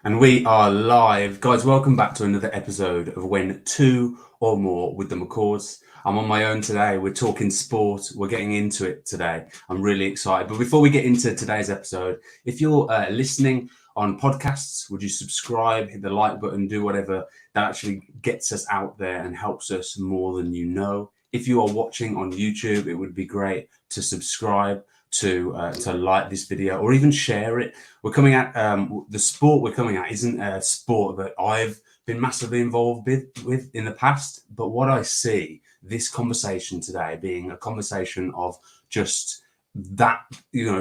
And we are live. Guys, welcome back to another episode of When Two or More with the McCaws. I'm on my own today. We're talking sport. We're getting into it today. I'm really excited. But before we get into today's episode, if you're listening on podcasts, would you subscribe, hit the like button, do whatever that actually gets us out there and helps us more than you know. If you are watching on YouTube, it would be great to subscribe, to like this video, or even share it. We're coming at the sport we're coming at isn't a sport that I've been massively involved with in the past, but what I see this conversation today being a conversation of just that,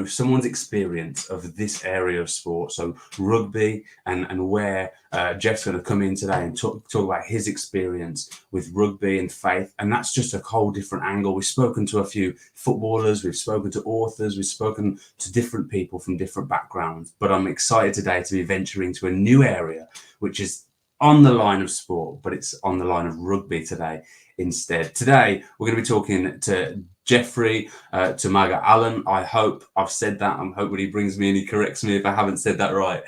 someone's experience of this area of sport, so rugby, and where Jeff's going to come in today and talk about his experience with rugby and faith. And that's just a whole different angle. We've spoken to a few footballers, we've spoken to authors, we've spoken to different people from different backgrounds, but I'm excited today to be venturing to a new area, which is on the line of sport, but it's on the line of rugby today instead. Today, we're going to be talking to Jeffrey Toomaga-Allen. I hope I've said that. I'm hoping he brings me and he corrects me if I haven't said that right.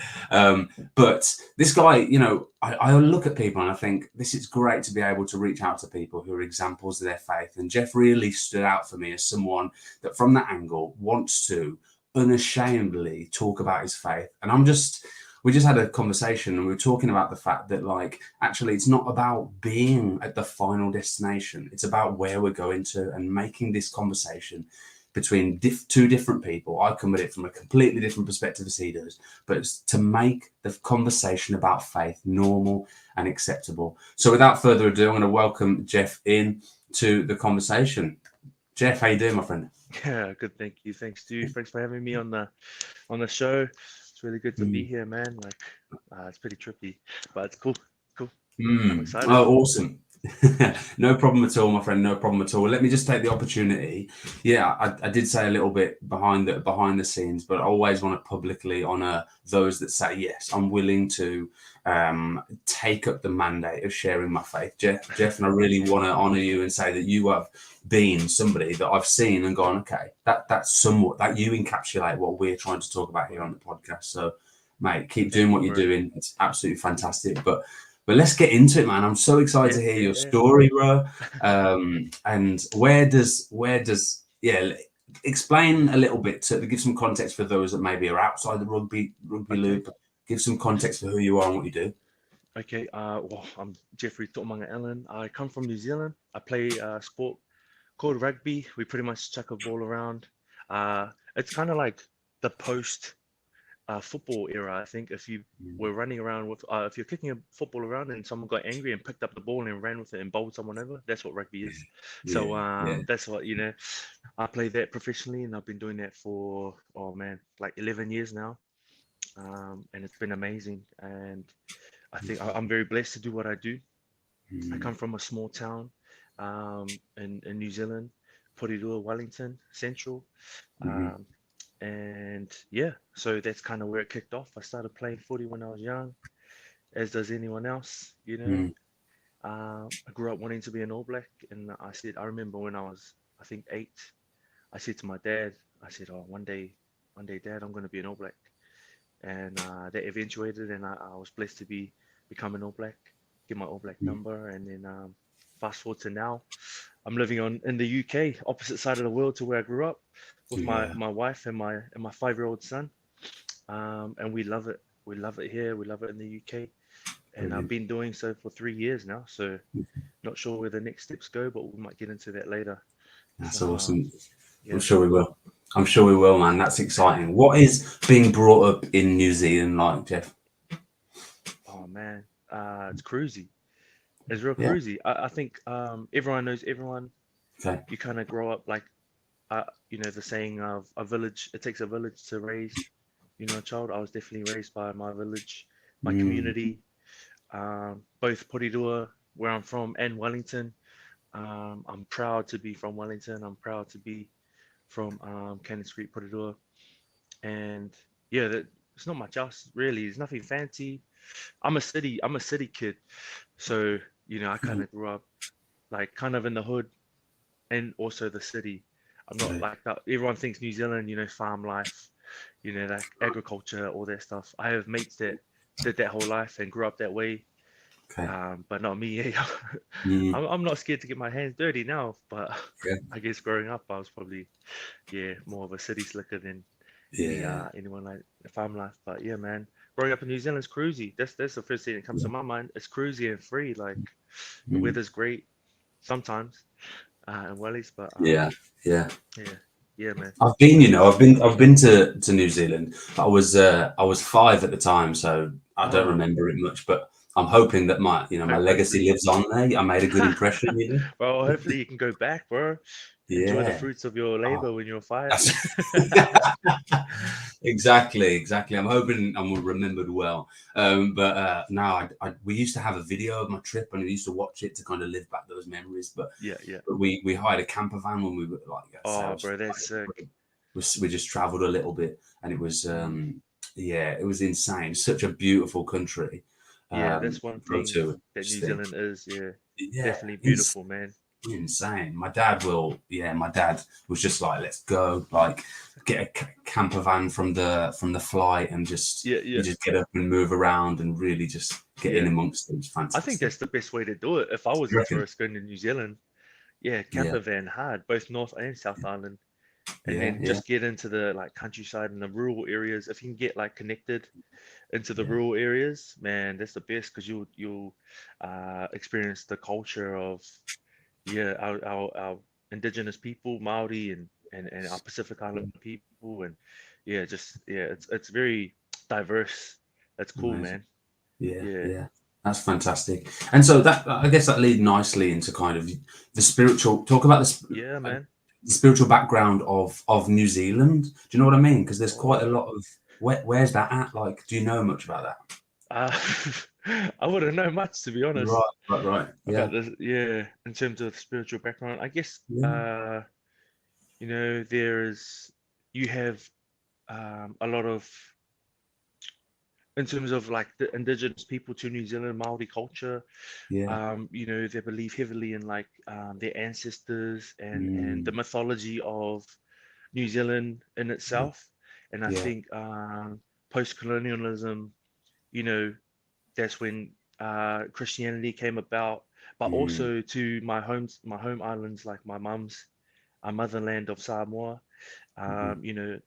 But this guy, I look at people and I think this is great to be able to reach out to people who are examples of their faith. And Jeff really stood out for me as someone that from that angle wants to unashamedly talk about his faith. And we just had a conversation and we were talking about the fact that actually it's not about being at the final destination. It's about where we're going to and making this conversation between two different people. I come at it from a completely different perspective as he does, but it's to make the conversation about faith normal and acceptable. So without further ado, I'm going to welcome Jeff in to the conversation. Jeff, how you doing, my friend? Yeah, good. Thank you. Thanks, Stu. Thanks for having me on the show. It's really good to be here, man. It's pretty trippy, but it's cool. Cool. I'm excited. Oh, awesome. No problem at all, my friend. No problem at all. Let me just take the opportunity. Yeah, I did say a little bit behind the scenes, but I always want to publicly honour those that say yes. I'm willing to take up the mandate of sharing my faith, Jeff, and I really want to honour you and say that you have been somebody that I've seen and gone, okay, that's somewhat that you encapsulate what we're trying to talk about here on the podcast. So, mate, keep doing Thank what you, you're bro. doing. It's absolutely fantastic. But let's get into it, man. I'm so excited Yeah, to hear yeah, your yeah. story, bro. And explain a little bit to give some context for those that maybe are outside the rugby Okay. loop. Give some context for who you are and what you do. Okay. Well, I'm Jeffrey Toomaga-Allen. I come from New Zealand. I play sport called rugby. We pretty much chuck a ball around. It's kind of like the post football era. I think if you were running around with, if you're kicking a football around and someone got angry and picked up the ball and ran with it and bowled someone over, that's what rugby is. So Yeah, yeah. that's what, I play that professionally and I've been doing that for, oh man, like 11 years now. And it's been amazing. And I think I'm very blessed to do what I do. I come from a small town in New Zealand, Porirua, Wellington, Central. Mm-hmm. Um, and yeah, so that's kind of where it kicked off. I started playing footy when I was young, as does anyone else, you know. I grew up wanting to be an All Black, and I remember when I was, I think 8, I said to my dad, I said, "Oh, one day, Dad, I'm going to be an All Black." And that eventuated, and I was blessed to become an All Black, get my All Black number, and then fast forward to now, I'm living in the UK, opposite side of the world to where I grew up, with Yeah, my wife and my 5-year-old son, and we love it. We love it here. We love it in the UK, and I've brilliant. been doing so for 3 years now. So not sure where the next steps go, but we might get into that later. So That's awesome. I'm yeah. sure we will. I'm sure we will, man. That's exciting. What is being brought up in New Zealand like, Jeff? Oh man, it's cruisy. It's real Yeah. cruisy. I think everyone knows everyone. Okay. You kind of grow up like the saying of a village. It takes a village to raise, a child. I was definitely raised by my village, my Mm, community, both Porirua, where I'm from, and Wellington. I'm proud to be from Wellington. I'm proud to be from Cannon Street, Porirua. And yeah, it's not much else really. There's nothing fancy. I'm a city kid, so I kind of grew up like kind of in the hood and also the city. I'm not okay. like that. Everyone thinks New Zealand, farm life, like agriculture, all that stuff. I have mates that did that whole life and grew up that way. Okay. But not me. Yeah. Mm, I'm not scared to get my hands dirty now, but yeah. I guess growing up I was probably, yeah, more of a city slicker than Yeah. anyone like the farm life. But yeah, man, growing up in New Zealand's cruisy. That's the first thing that comes Yeah. to my mind. It's cruisy and free. Like the Mm, weather's great sometimes, in Wellies, but yeah. Yeah. yeah, yeah, man. I've been, I've been to New Zealand. I was 5 at the time, so I don't Oh, remember it much. But I'm hoping that my legacy hopefully. lives on there. I made a good impression, you know. Well, hopefully you can go back, bro. Enjoy the Yeah. fruits of your Oh, labor when you're five. that's exactly. I'm hoping I'm remembered well. But now we used to have a video of my trip, and we used to watch it to kind of live back those memories. But Yeah, yeah. we hired a camper van when we were like, I say, I Oh, was bro, that's sick. we just traveled a little bit, and it was Mm. yeah, it was insane. Such a beautiful country Yeah, that's to one go thing to. that New Just think, Zealand is. Yeah, yeah, definitely beautiful, man. insane. My dad was just like, let's go, like get a camper van from the flight, and just Yeah, you yeah, just get up and move around and really just get in yeah. amongst it. It's I think fantastic. that's the best way to do it. If I was You a reckon? tourist going to New Zealand, yeah, Yeah, camper van hard, both North and South Island, and yeah, then yeah, just get into the like countryside and the rural areas. If you can get like connected into the yeah, rural areas, man, that's the best because you'll experience the culture of, yeah, our indigenous people, Maori, and our Pacific Island people, and yeah, just yeah, it's very diverse. That's cool, amazing. man. Yeah, Yeah, yeah. That's fantastic. And so that I guess that lead nicely into kind of the spiritual talk about yeah, man. the spiritual background of New Zealand. Do you know what I mean? Because there's quite a Oh, lot of where's that at? Like, do you know much about that? uh, I wouldn't know much to be honest Right, right, right. about Yeah, this. Yeah, in terms of spiritual background, I guess yeah, there is you have a lot of in terms of like the indigenous people to New Zealand, Maori culture. yeah. They believe heavily in like their ancestors and the Mm, mythology of New Zealand in yeah, itself. And I yeah. think post-colonialism, you know, that's when Christianity came about, but Mm, also to my home islands, like my mum's motherland of Samoa. mhm,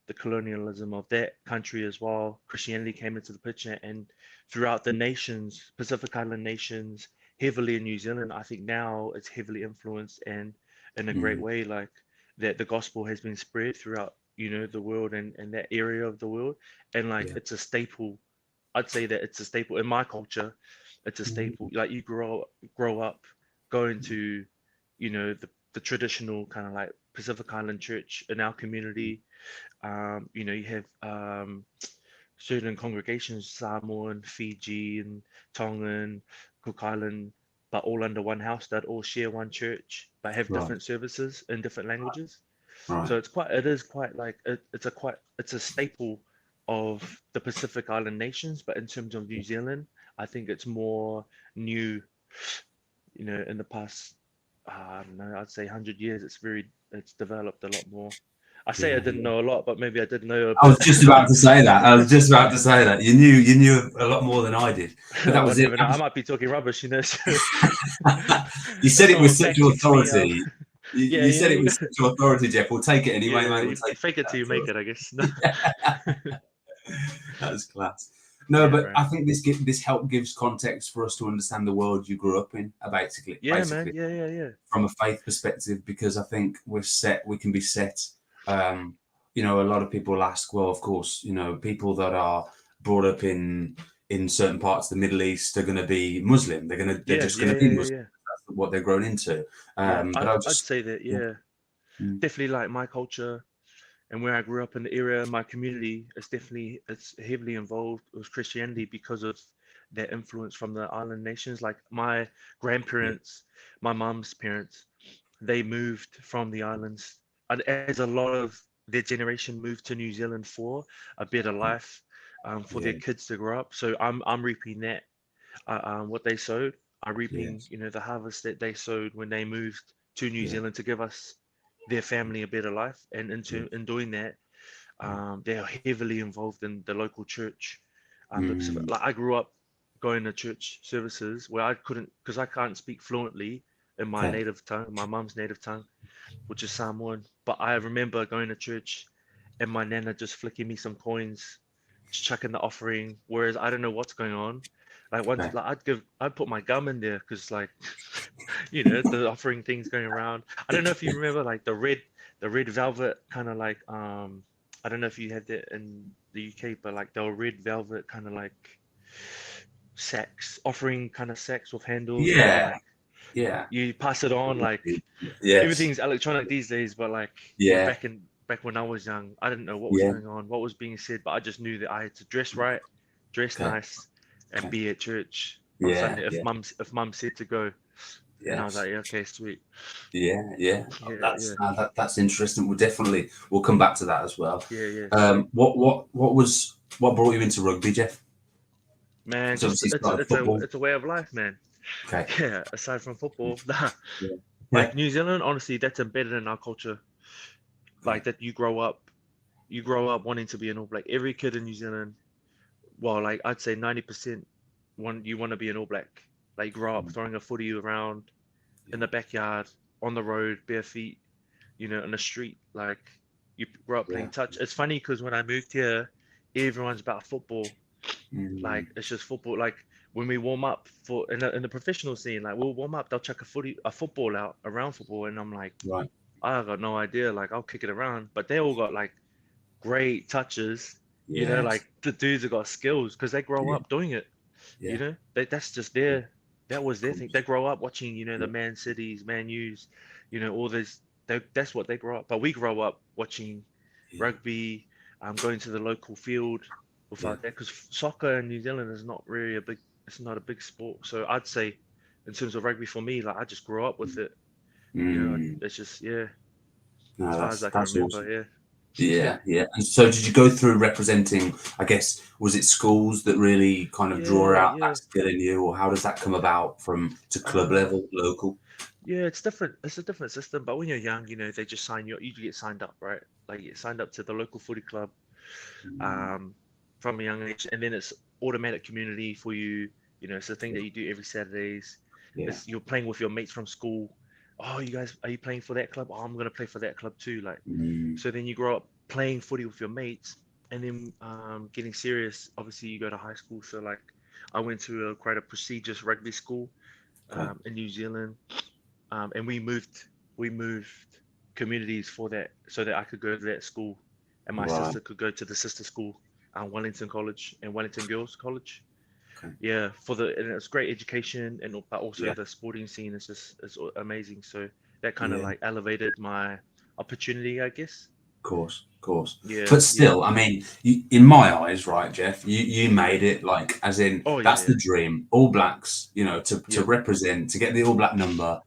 The colonialism of that country as well. Christianity came into the picture, and throughout the nations, Pacific Island nations, heavily in New Zealand, I think now it's heavily influenced and in a great mm, way, like that the gospel has been spread throughout, the world and that area of the world, and like yeah. it's a staple. I'd say that it's a staple in my culture. It's a staple. Mm, Like you grow up going to, the traditional kind of like Pacific Island church in our community. You have certain congregations, Samoan, Fijian, Tongan, Cook Island, but all under one house that all share one church, but have right, different services in different languages. right. So it is quite like it's a staple of the Pacific Island nations, but in terms of New Zealand, I think it's more new, in the past, I don't know, I'd say 100 years, it's developed a lot more. I say I Yeah, didn't yeah. know a lot, but maybe I did know a I was bit. just about to say that. I was just about to say that. You knew a lot more than I did. But that I was don't it. even know. I might be talking rubbish. So You if said it with someone such fact checks me, authority. yeah, You said it you with got, such authority, Jeff. We'll take it anyway, yeah, mate. We'll you take fake it till that you make authority. it, I guess. No. Yeah, that's class. No, Yeah, but bro. I think this help gives context for us to understand the world you grew up in, Yeah, man. basically Yeah, yeah, yeah. from a faith perspective, because I think we can be set. Um, a lot of people ask, well, of course, people that are brought up in certain parts of the Middle East are going to be Muslim. They're Yeah, just going yeah, to be yeah, yeah, Muslim. yeah. That's what they're grown into. Yeah, But I'd say that, yeah, yeah. mm, Definitely like my culture and where I grew up in the area, my community it's heavily involved with Christianity because of their influence from the island nations. Like my yeah, grandparents, my mom's parents, they moved from the islands, and as a lot of their generation moved to New Zealand for a better life, for their yeah, kids to grow up. So I'm reaping that, what they sowed. I'm reaping, yes, the harvest that they sowed when they moved to New yeah, Zealand to give us their family a better life. And yeah, in doing that, yeah, they're heavily involved in the local church, Mm. Like I grew up going to church services where I couldn't, because I can't speak fluently in my Okay. native tongue, my mum's native tongue, which is Samoan. But I remember going to church and my nana just flicking me some coins, just chucking the offering. Whereas I don't know what's going on. Like once, Okay. like I'd put my gum in there because like, the offering things going around. I don't know if you remember like the red velvet kind of like, I don't know if you had that in the UK, but like the red velvet kind of like sacks, offering kind of sacks with handles, and then Yeah. like Yeah. you pass it on. Like Yes. everything's electronic these days, but like Yeah. back when I was young, I didn't know what was Yeah. going on, what was being said, but I just knew that I had to dress right, dress Okay. nice, and Okay. be at church on Yeah. Sunday Yeah. if mum said to go, and I was Yes. like, yeah, okay, sweet, Yeah. Yeah. Oh, yeah, that's yeah, that's interesting. We'll come back to that as well. yeah, yeah, sweet, What brought you into rugby, Jeff? man. So Just obviously you started football. it's a way of life, man. Okay. Yeah, aside from football, nah. Yeah. Yeah. Like New Zealand, honestly, that's embedded in our culture. Okay. Like that, you grow up wanting to be an All Black. Every kid in New Zealand, well, like I'd say 90% want to be an All Black. Like grow up Mm. throwing a footy around in Yeah. the backyard, on the road, bare feet, in the street. Like you grow up Yeah. playing touch. It's funny because when I moved here, everyone's about football. Mm. Like it's just football. Like when we warm up for in the professional scene, like we'll warm up, they'll chuck a football out around football, and I'm like, Right. I got no idea. Like I'll kick it around, but they all got like great touches. Yes. Like the dudes have got skills because they grow Yeah. up doing it. Yeah. That's just Yeah. that was Of their thing. course. They grow up watching, Yeah. the Man Cities, Man U's, all this. That's what they grow up. But we grow up watching Yeah. rugby, going to the local field with our Yeah. dad, because soccer in New Zealand is not really it's not a big sport. So I'd say, in terms of rugby for me, like I just grew up with it. Mm. It's just, yeah, as No, far as I can that's remember, awesome. yeah. Yeah, yeah. And so, did you go through representing? I guess was it schools that really kind of draw Yeah, out yeah. that skill in you, or how does that come about from to club Um, level, local? yeah, it's different. It's a different system. But when you're young, they just sign you. You get signed up, right? Like you get signed up to the local footy club, Mm. um, from a young age, and then it's automatic community for you. It's a thing Yeah, that you do every Saturdays. yeah. It's you're playing with your mates from school. Oh, you guys, are you playing for that club? Oh, I'm gonna play for that club too. Like, Mm. so then you grow up playing footy with your mates, and then getting serious. Obviously, you go to high school. So like, I went to quite a prestigious rugby school Okay. in New Zealand, and we moved communities for that so that I could go to that school, and my Right. sister could go to the sister school, Wellington College and Wellington Girls College. Okay. Yeah, and it's great education, but also Yeah. the sporting scene is just is amazing. So that kind of Yeah. like elevated my opportunity, I guess. Of course. Of course. Yeah, But yeah, still, I mean, in my eyes, right, Jeff, you yeah. made it like as in Oh yeah, that's yeah, the dream. All Blacks, to yeah, represent, to get the All Black number.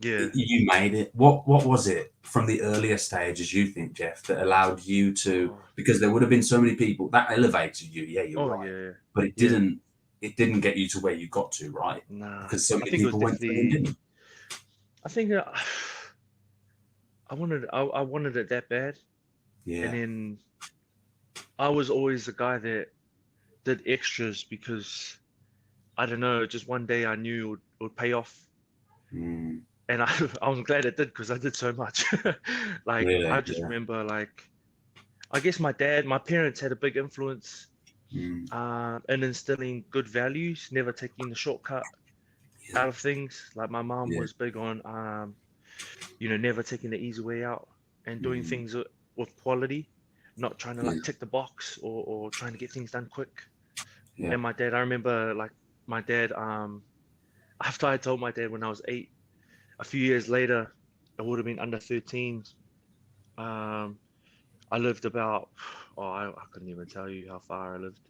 yeah. You made it. What was it from the earlier stages you think, Jeff, that allowed you to? Oh, Because there would have been so many people that elevated you. Yeah, you're oh right, yeah, but it yeah. didn't. It didn't get you to where you got to, right? Nah, Because so I many think it was people went through and definitely. didn't. I think I wanted it that bad, and Yeah. then I was always the guy that did extras because I don't know, just one day I knew it would pay off, Mm, and I'm glad it did because I did so much. Like I really? just Yeah. remember, like I guess my parents had a big influence Mm, in instilling good values, never taking the shortcut yeah. out of things. Like my mom Yeah. was big on never taking the easy way out and doing Mm, things with quality, not trying to yeah. like tick the box or trying to get things done quick. Yeah. And my dad, I remember like my dad, after I told my dad when I was 8, a few years later, I would have been under 13. Um, I lived about, oh, I couldn't even tell you how far I lived.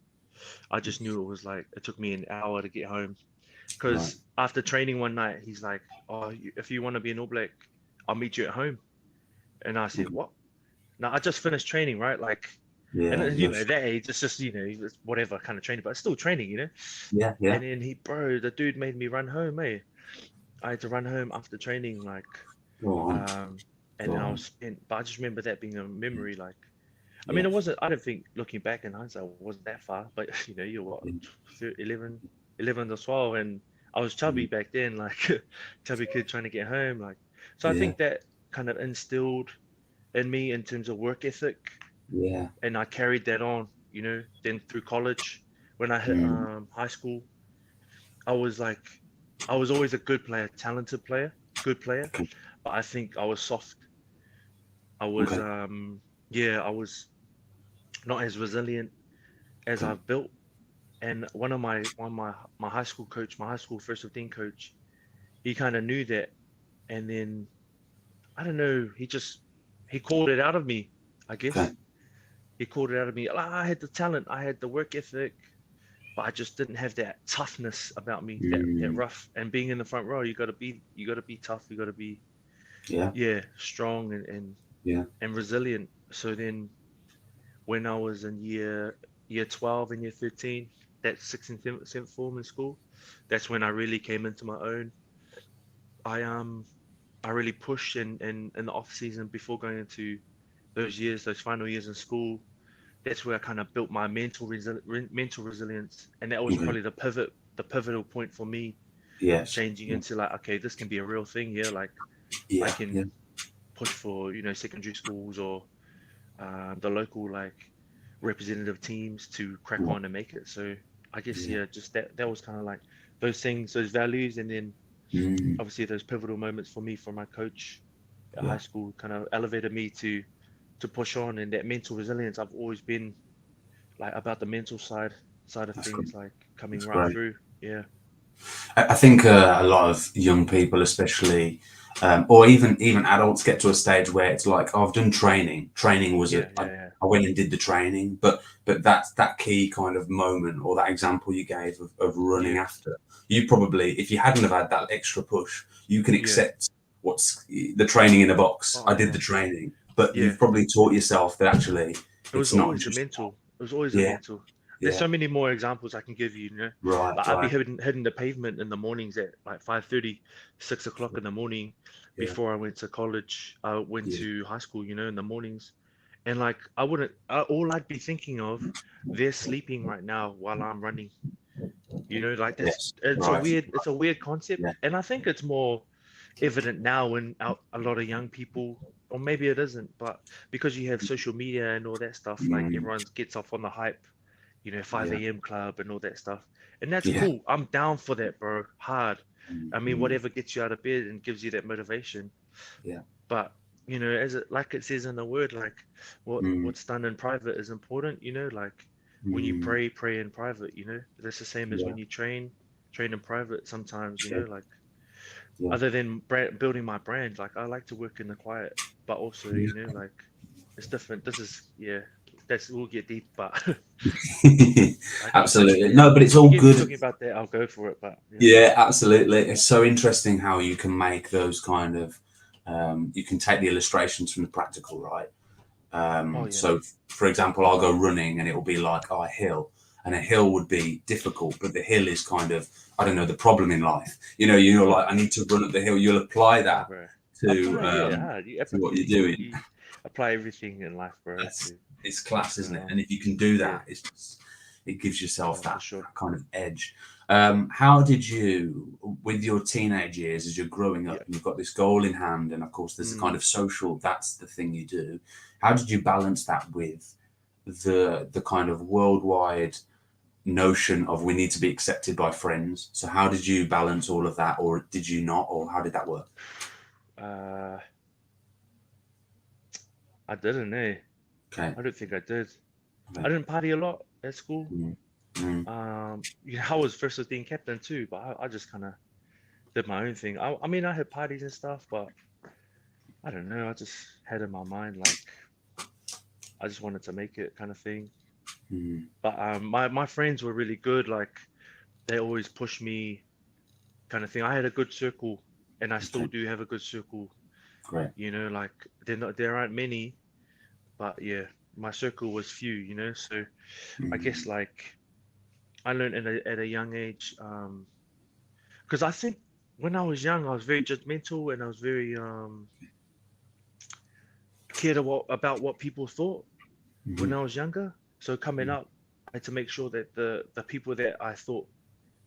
I just knew it was like, it took me an hour to get home. Right. Because after training one night, he's like, oh, if you want to be an All Black, I'll meet you at home. And I said, Okay. what? Now I just finished training, right? Like, and Yeah. that age, it's just, it's whatever kind of training, but it's still training. Yeah. Yeah. And then the dude made me run home, eh? I had to run home after training, like, Go on. um, and Go then I was on. spent, but I just remember that being a Yeah. memory, like, I mean, it wasn't, I don't think looking back in hindsight, it wasn't that far, but you're what, 11, 11 or 12, and I was chubby back then, like chubby kid trying to get home. Like, so I yeah, think that kind of instilled in me in terms of work ethic, yeah, and I carried that on, then through college. When I hit high school, I was like, I was always a good player, talented player, good player, okay, but I think I was soft. I was, okay, yeah, I was not as resilient as okay, I've built. And one of my high school coach, my high school first 15 coach, he kind of knew that. And then I don't know, he called it out of me, I okay. guess. He called it out of me. I had the talent, I had the work ethic, but I just didn't have that toughness about me, that Mm, rough. And being in the front row, you gotta be tough, you gotta be, yeah, yeah, strong yeah, and resilient. So then when I was in year 12 and year 13, that sixth and seventh form in school, that's when I really came into my own. I really pushed in the off season before going into those final years in school. That's where I kind of built my mental resilience, and that was okay, probably the pivotal point for me, yes, changing into like, okay, this can be a real thing here. Like I yeah, can yeah, push for secondary schools or the local like representative teams to crack yeah, on and make it. So I guess yeah, yeah, just that was kind of like those things, those values, and then mm, obviously those pivotal moments for me from my coach at high yeah. school kind of elevated me to push on, and that mental resilience. I've always been like about the mental side of That's great. things, like coming That's right great. through. Yeah, I think a lot of young people, especially, or even adults, get to a stage where it's like, oh, I've done training. Training was yeah, I yeah, yeah, went and did the training, but that's that key kind of moment or that example you gave of running yeah, after. You probably, if you hadn't have had that extra push, you can yeah. accept what's the training in a box. Oh I did the yeah, training, but yeah. you've probably taught yourself that actually It was it's not always the just mental. It was always the yeah, mental. There's yeah, so many more examples I can give you, right, Like I'd be right, hitting the pavement in the mornings at like 5:30, 6 o'clock in the morning yeah, before I went to college. I went yeah, to high school, in the mornings. And like I wouldn't, all I'd be thinking of, they're sleeping right now while I'm running. Like yes, it's a right, weird concept. yeah, And I think it's more evident now when a lot of young people, or maybe it isn't, but because you have social media and all that stuff, like mm, everyone gets off on the hype, yeah. 5 a.m. club and all that stuff. And that's Yeah. cool. I'm down for that, bro. Hard. I mean, Mhm. whatever gets you out of bed and gives you that motivation. Yeah. But, as it says in the word, like Mm, what's done in private is important, like when you mm, pray in private, that's the same as yeah. when you train in private sometimes, Sure. like Yeah. other than building my brand, like I like to work in the quiet, but also, Yeah. like it's different. This is, yeah, we'll get deep, but I guess, Absolutely. yeah. No, but it's If you all get me good. talking about that, I'll go for it. But yeah, Yeah, absolutely. It's so interesting how you can make those kind of, you can take the illustrations from the practical, right? oh yeah, So, for example, I'll go running and it'll be like, oh, a hill. And a hill would be difficult, but the hill is kind of, I don't know, the problem in life. You're oh like, I need to run up the hill. You'll apply yeah, that bro. to, Apply, yeah, hard. what you're You, doing. you apply everything in life, bro. That's To it's class, isn't it? And um, if you can do yeah, that, it gives yourself oh for that, sure. that kind of edge. How did you, with your teenage years, as you're growing Yeah. up, and you've got this goal in hand, and of course there's the kind Mm. of social, that's the thing you do. How did you balance that with the kind of worldwide notion of we need to be accepted by friends? So how did you balance all of that, or did you not, or how did that work? Uh, I didn't, eh? Okay, I don't think I did. I okay. didn't party a lot at school. Mm, mm, I was first 15 captain too, but I just kind of did my own thing. I mean, I had parties and stuff, but I don't know. I just had in my mind like I just wanted to make it kind of thing. mm, But my friends were really good. Like they always pushed me, kind of thing. I had a good circle, and I still okay, do have a good circle. great. Like there aren't many, but yeah, my circle was few. So I guess Mm, like I learned at a young age, because I think when I was young, I was very judgmental and I was very cared about what people thought. when I was younger. So coming up, I had to make sure that the people that I thought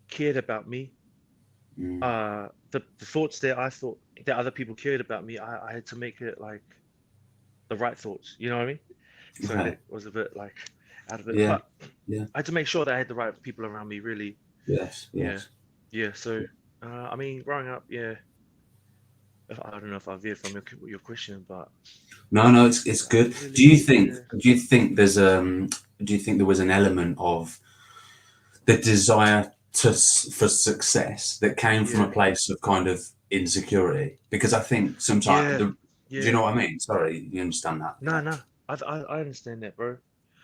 cared about me, the thoughts that I thought that other people cared about me, I had to make it like the right thoughts. You know what I mean? So Okay. that was a bit like out of it, Yeah. but Yeah. I had to make sure that I had the right people around me. Really, Yes. yeah, Yes. yeah. So I mean, growing up, yeah. I don't know if I've veered from your question, but No, no, it's good. really, yeah, Do you think there's do you think there was an element of the desire for success that came from yeah, a place of kind of insecurity? Because I think sometimes yeah, do you yeah. know what I mean? Sorry, you understand that? Nah, Yeah. nah. I understand that, bro.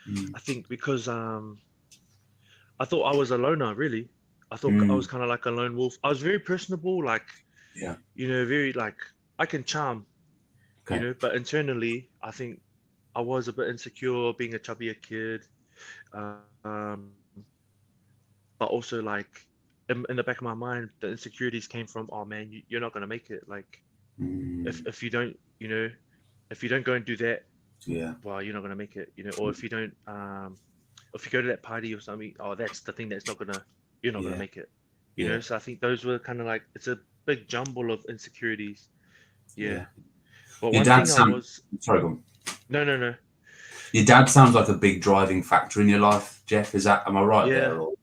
Mm. I think because I thought I was a loner, really. I thought I was Mm. kind of like a lone wolf. I was very personable, like, Yeah. very like I can charm, Okay. but internally, I think I was a bit insecure being a chubbier kid. Um, but also like in the back of my mind, the insecurities came from, oh man, you're not gonna make it. Like Mm. if you don't, if you don't go and do that, Yeah. well, you're not gonna make it. Or if you don't, if you go to that party or something, oh, that's the thing that's not gonna, you're not gonna Yeah. make it. Yeah. So I think those were kind of like it's a big jumble of insecurities. Yeah. Yeah. But Your one dad thing I sound was, sorry, go on. no, no, no. Your dad sounds like a big driving factor in your life, Jeff. Is that am I right Yeah, there or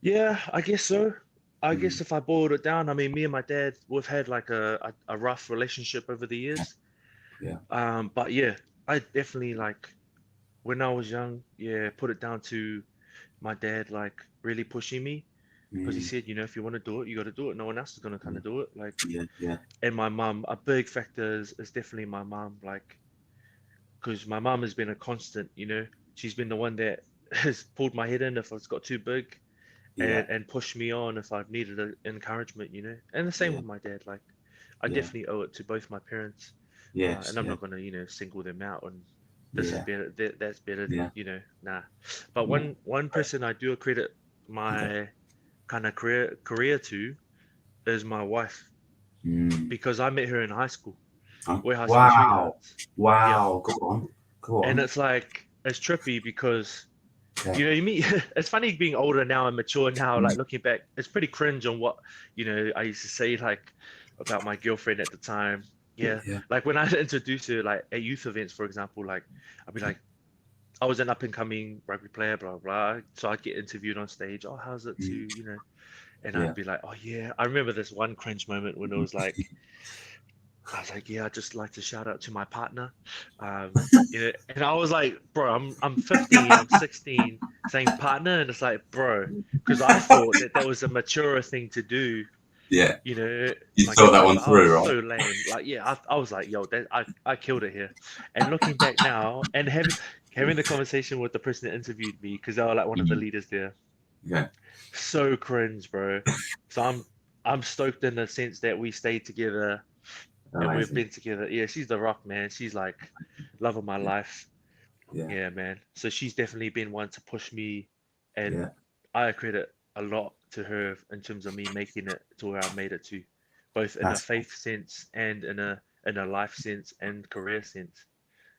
yeah, I guess so. I mm. guess if I boiled it down, I mean, me and my dad, we've had like a rough relationship over the Okay. years. Yeah. But yeah, I definitely like when I was young, yeah, put it down to my dad like really pushing me because he Mm. said, if you want to do it, you got to do it. No one else is gonna kind Yeah. of do it. Like, Yeah. Yeah. and my mum, a big factor is definitely my mum, like, because my mum has been a constant. She's been the one that has pulled my head in if it's got too big Yeah. and pushed me on if I've needed encouragement. And the same Yeah. with my dad. Like, I Yeah. definitely owe it to both my parents. Yes. And I'm Yeah. not gonna, single them out and this is Yeah. better, that's better, Yeah. nah. But No. one Okay. person I do credit Okay. my kind of career to is my wife Mm. because I met her in high school. Oh, We're high school wow. sweethearts. Yeah. Wow. Go on. Go And on. it's like it's trippy because Okay. you meet it's funny being older now and mature now, Mm. like looking back, it's pretty cringe on what, I used to say like about my girlfriend at the time. Yeah. Yeah. Like when I introduced her like at youth events, for example, like I'd be Okay. like, I was an up and coming rugby player, blah blah. So I'd get interviewed on stage. Oh, how's it to, Mm. and Yeah. I'd be like, oh yeah. I remember this one cringe moment when it was like I was like, yeah, I'd just like to shout out to my partner. And I was like, bro, I'm 15, I'm 16, saying partner, and it's like, bro, because I thought that was a mature thing to do, Yeah. to You my thought that girlfriend, one but I was through, right? so lame. Like, yeah, I was like, yo, I killed it here. And looking back now and having the conversation with the person that interviewed me, because they were like one of the Mm. leaders there, Yeah. so cringe, bro. So I'm stoked in the sense that we stayed together and we've Amazing. been together. Yeah, she's the rock, man. She's like love of my Yeah. life. Yeah. Yeah, man. So she's definitely been one to push me, and Yeah. I credit a lot to her in terms of me making it to where I've made it to, both in a That's faith sense and in a life sense and career sense.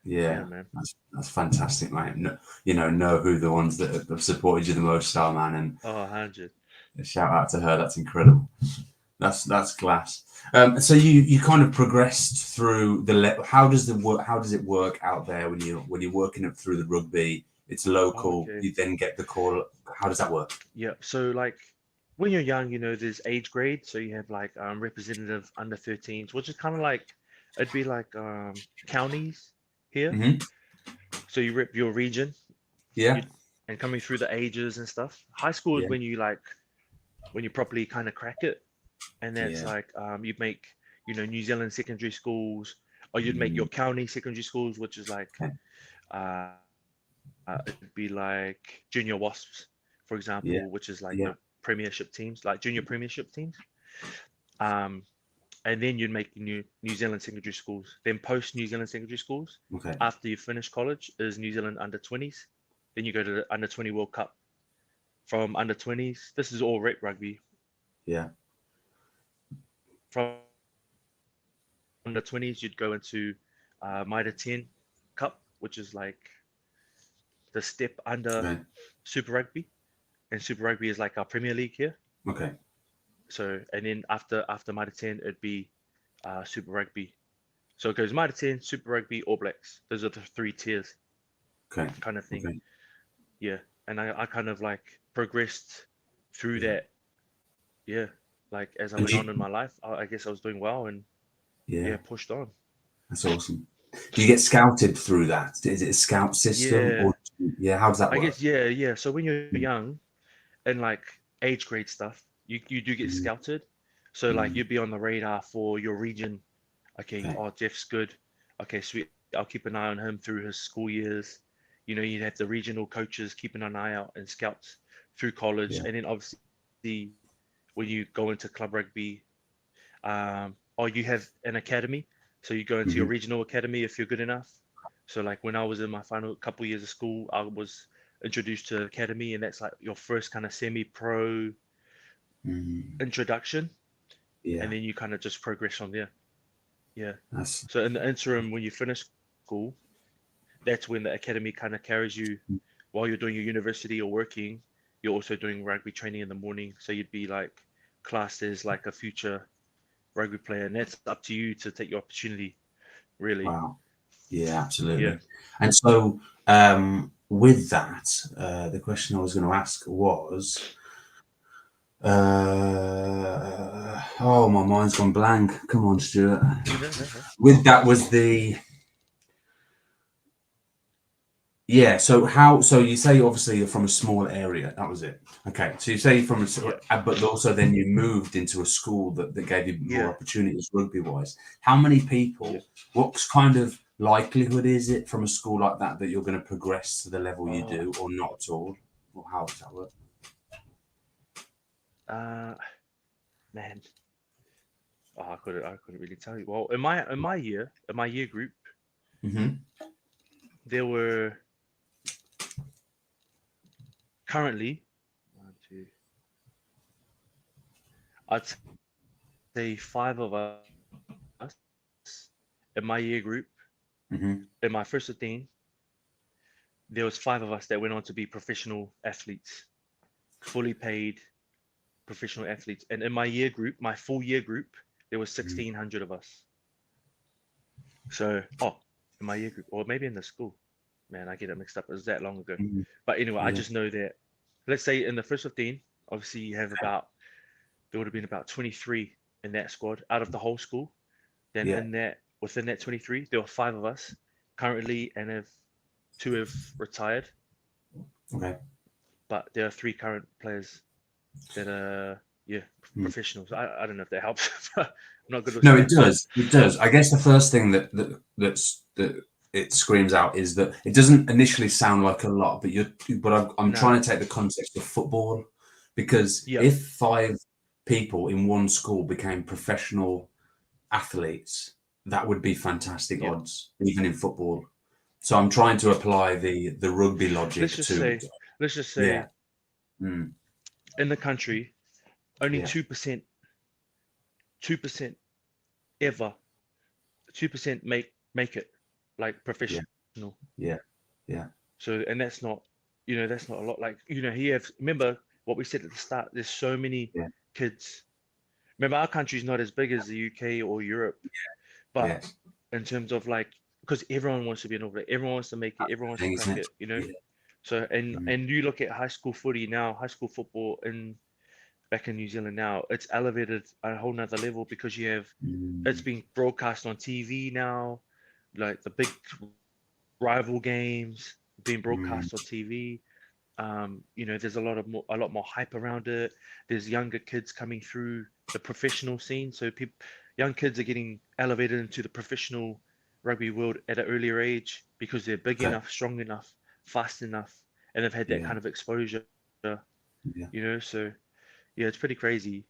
Yeah, yeah. man. That's fantastic, mate. No, know who the ones that have supported you the most are, man, and Oh, 100. shout out to her. That's incredible. That's class. So you kind of progressed through how does how does it work out there when you're working up through the rugby? It's local. Okay. You then get the call. How does that work? Yeah. So like when you're young, there's age grade. So you have like representative under 13s, which is kind of like it'd be like counties here. Hmm. So you rep your region, Yeah. you and coming through the ages and stuff. High school is Yeah. when you properly kind of crack it, and that's Yeah. like you'd make New Zealand secondary schools, or you'd make Mm. your county secondary schools, which is like Okay. uh, it'd be like junior wasps, for Yeah. example, which is like Yeah. the premiership teams, like junior premiership teams. Um, and then you'd make New Zealand secondary schools. Then post New Zealand secondary schools, Okay. after you finish college, is New Zealand under 20s. Then you go to the under 20 World Cup. From under 20s, this is all rep rugby. Yeah. From under 20s, you'd go into Mitre 10 Cup, which is like the step under Okay. Super Rugby, and Super Rugby is like our Premier League here. Okay. So, and then after Mitre 10, it'd be Super Rugby. So it goes Mitre 10, Super Rugby, All Blacks. Those are the 3 tiers Okay. kind of thing. Okay. Yeah. And I kind of like progressed through Yeah. that. Yeah. Like as I And went on in my life, I guess I was doing well and yeah, pushed on. that's awesome. Do you get scouted through that? Is it a scout system Yeah. or yeah? How does that I work? guess, yeah. So when you're young and like age grade stuff, you do get Mm, scouted. So like mm, you'd be on the radar for your region. Okay, okay. oh, Jeff's good. Okay, sweet. I'll keep an eye on him through his school years. You know, you'd have the regional coaches keeping an eye out and scouts through college. Yeah. And then obviously when you go into club rugby, or you have an academy. So you go into your Hmm. regional academy if you're good enough. So like when I was in my final couple years of school, I was introduced to academy, and that's like your first kind of semi-pro Mm, introduction, yeah. and then you kind of just progress from there. Yeah. That's So in the interim, when you finish school, that's when the academy kind of carries you while you're doing your university or working. You're also doing rugby training in the morning, so you'd be like classed as like a future rugby player, and that's up to you to take your opportunity, really. wow. Yeah, Yeah. absolutely. And so, with that, the question I was going to ask was, oh, my mind's gone blank. Come on, Stuart. With that was the yeah. So how? So you say obviously you're from a small area. That was it. Okay. So you say you're from Yeah. but also then you moved into a school that gave you more Yeah. opportunities rugby wise. How many people? Yeah. What kind of likelihood is it from a school like that that you're going to progress to the level you Oh, do, or not at all? Or how does that work? uh, man. Oh, I couldn't really tell you. Well, in my year group, Hmm. there were currently one, two, I'd say 5 of us in my year group. Hmm. In my first 15, there was 5 of us that went on to be professional athletes, fully paid professional athletes. And in my year group, my full year group, there was 1,600 of us. So, in my year group, or maybe in the school. Man, I get it mixed up. It was that long ago. Hmm. But anyway, I Yeah. just know that, let's say in the first 15, obviously you have there would have been about 23 in that squad out of the whole school. Then Yeah. within that 23, there were 5 of us currently, and 2 have retired. Okay. But there are 3 current players that are, yeah, Hmm. professionals. I don't know if that helps. I'm not good with No, it stats. does. It does. I guess the first thing that it screams out is that it doesn't initially sound like a lot, but I'm Nah. trying to take the context of football, because Yeah. if 5 people in one school became professional athletes, that would be fantastic Yeah. odds, even in football. So I'm trying to apply the rugby Let's logic just to say, let's just yeah, say, mm, in the country, only yeah, 2% ever 2% make it like yeah, professional. yeah, yeah, So, and that's not a lot. Like, remember what we said at the start, there's so many yeah, kids. Remember, our country's not as big as the UK or Europe, but yeah. in terms of like, because everyone wants to be an All Black, everyone wants to make it, everyone wants to Thing, crack isn't it? it. Yeah. So, and Mm, and you look at high school footy now, high school football in back in New Zealand now, it's elevated a whole nother level because it's mm, being broadcast on TV now, like the big rival games being mm. broadcast on TV. There's a lot more hype around it. There's younger kids coming through the professional scene, so young kids are getting elevated into the professional rugby world at an earlier age because they're big Okay. enough, strong enough, fast enough, and they've had that Yeah. kind of exposure. Yeah. So yeah, it's pretty crazy.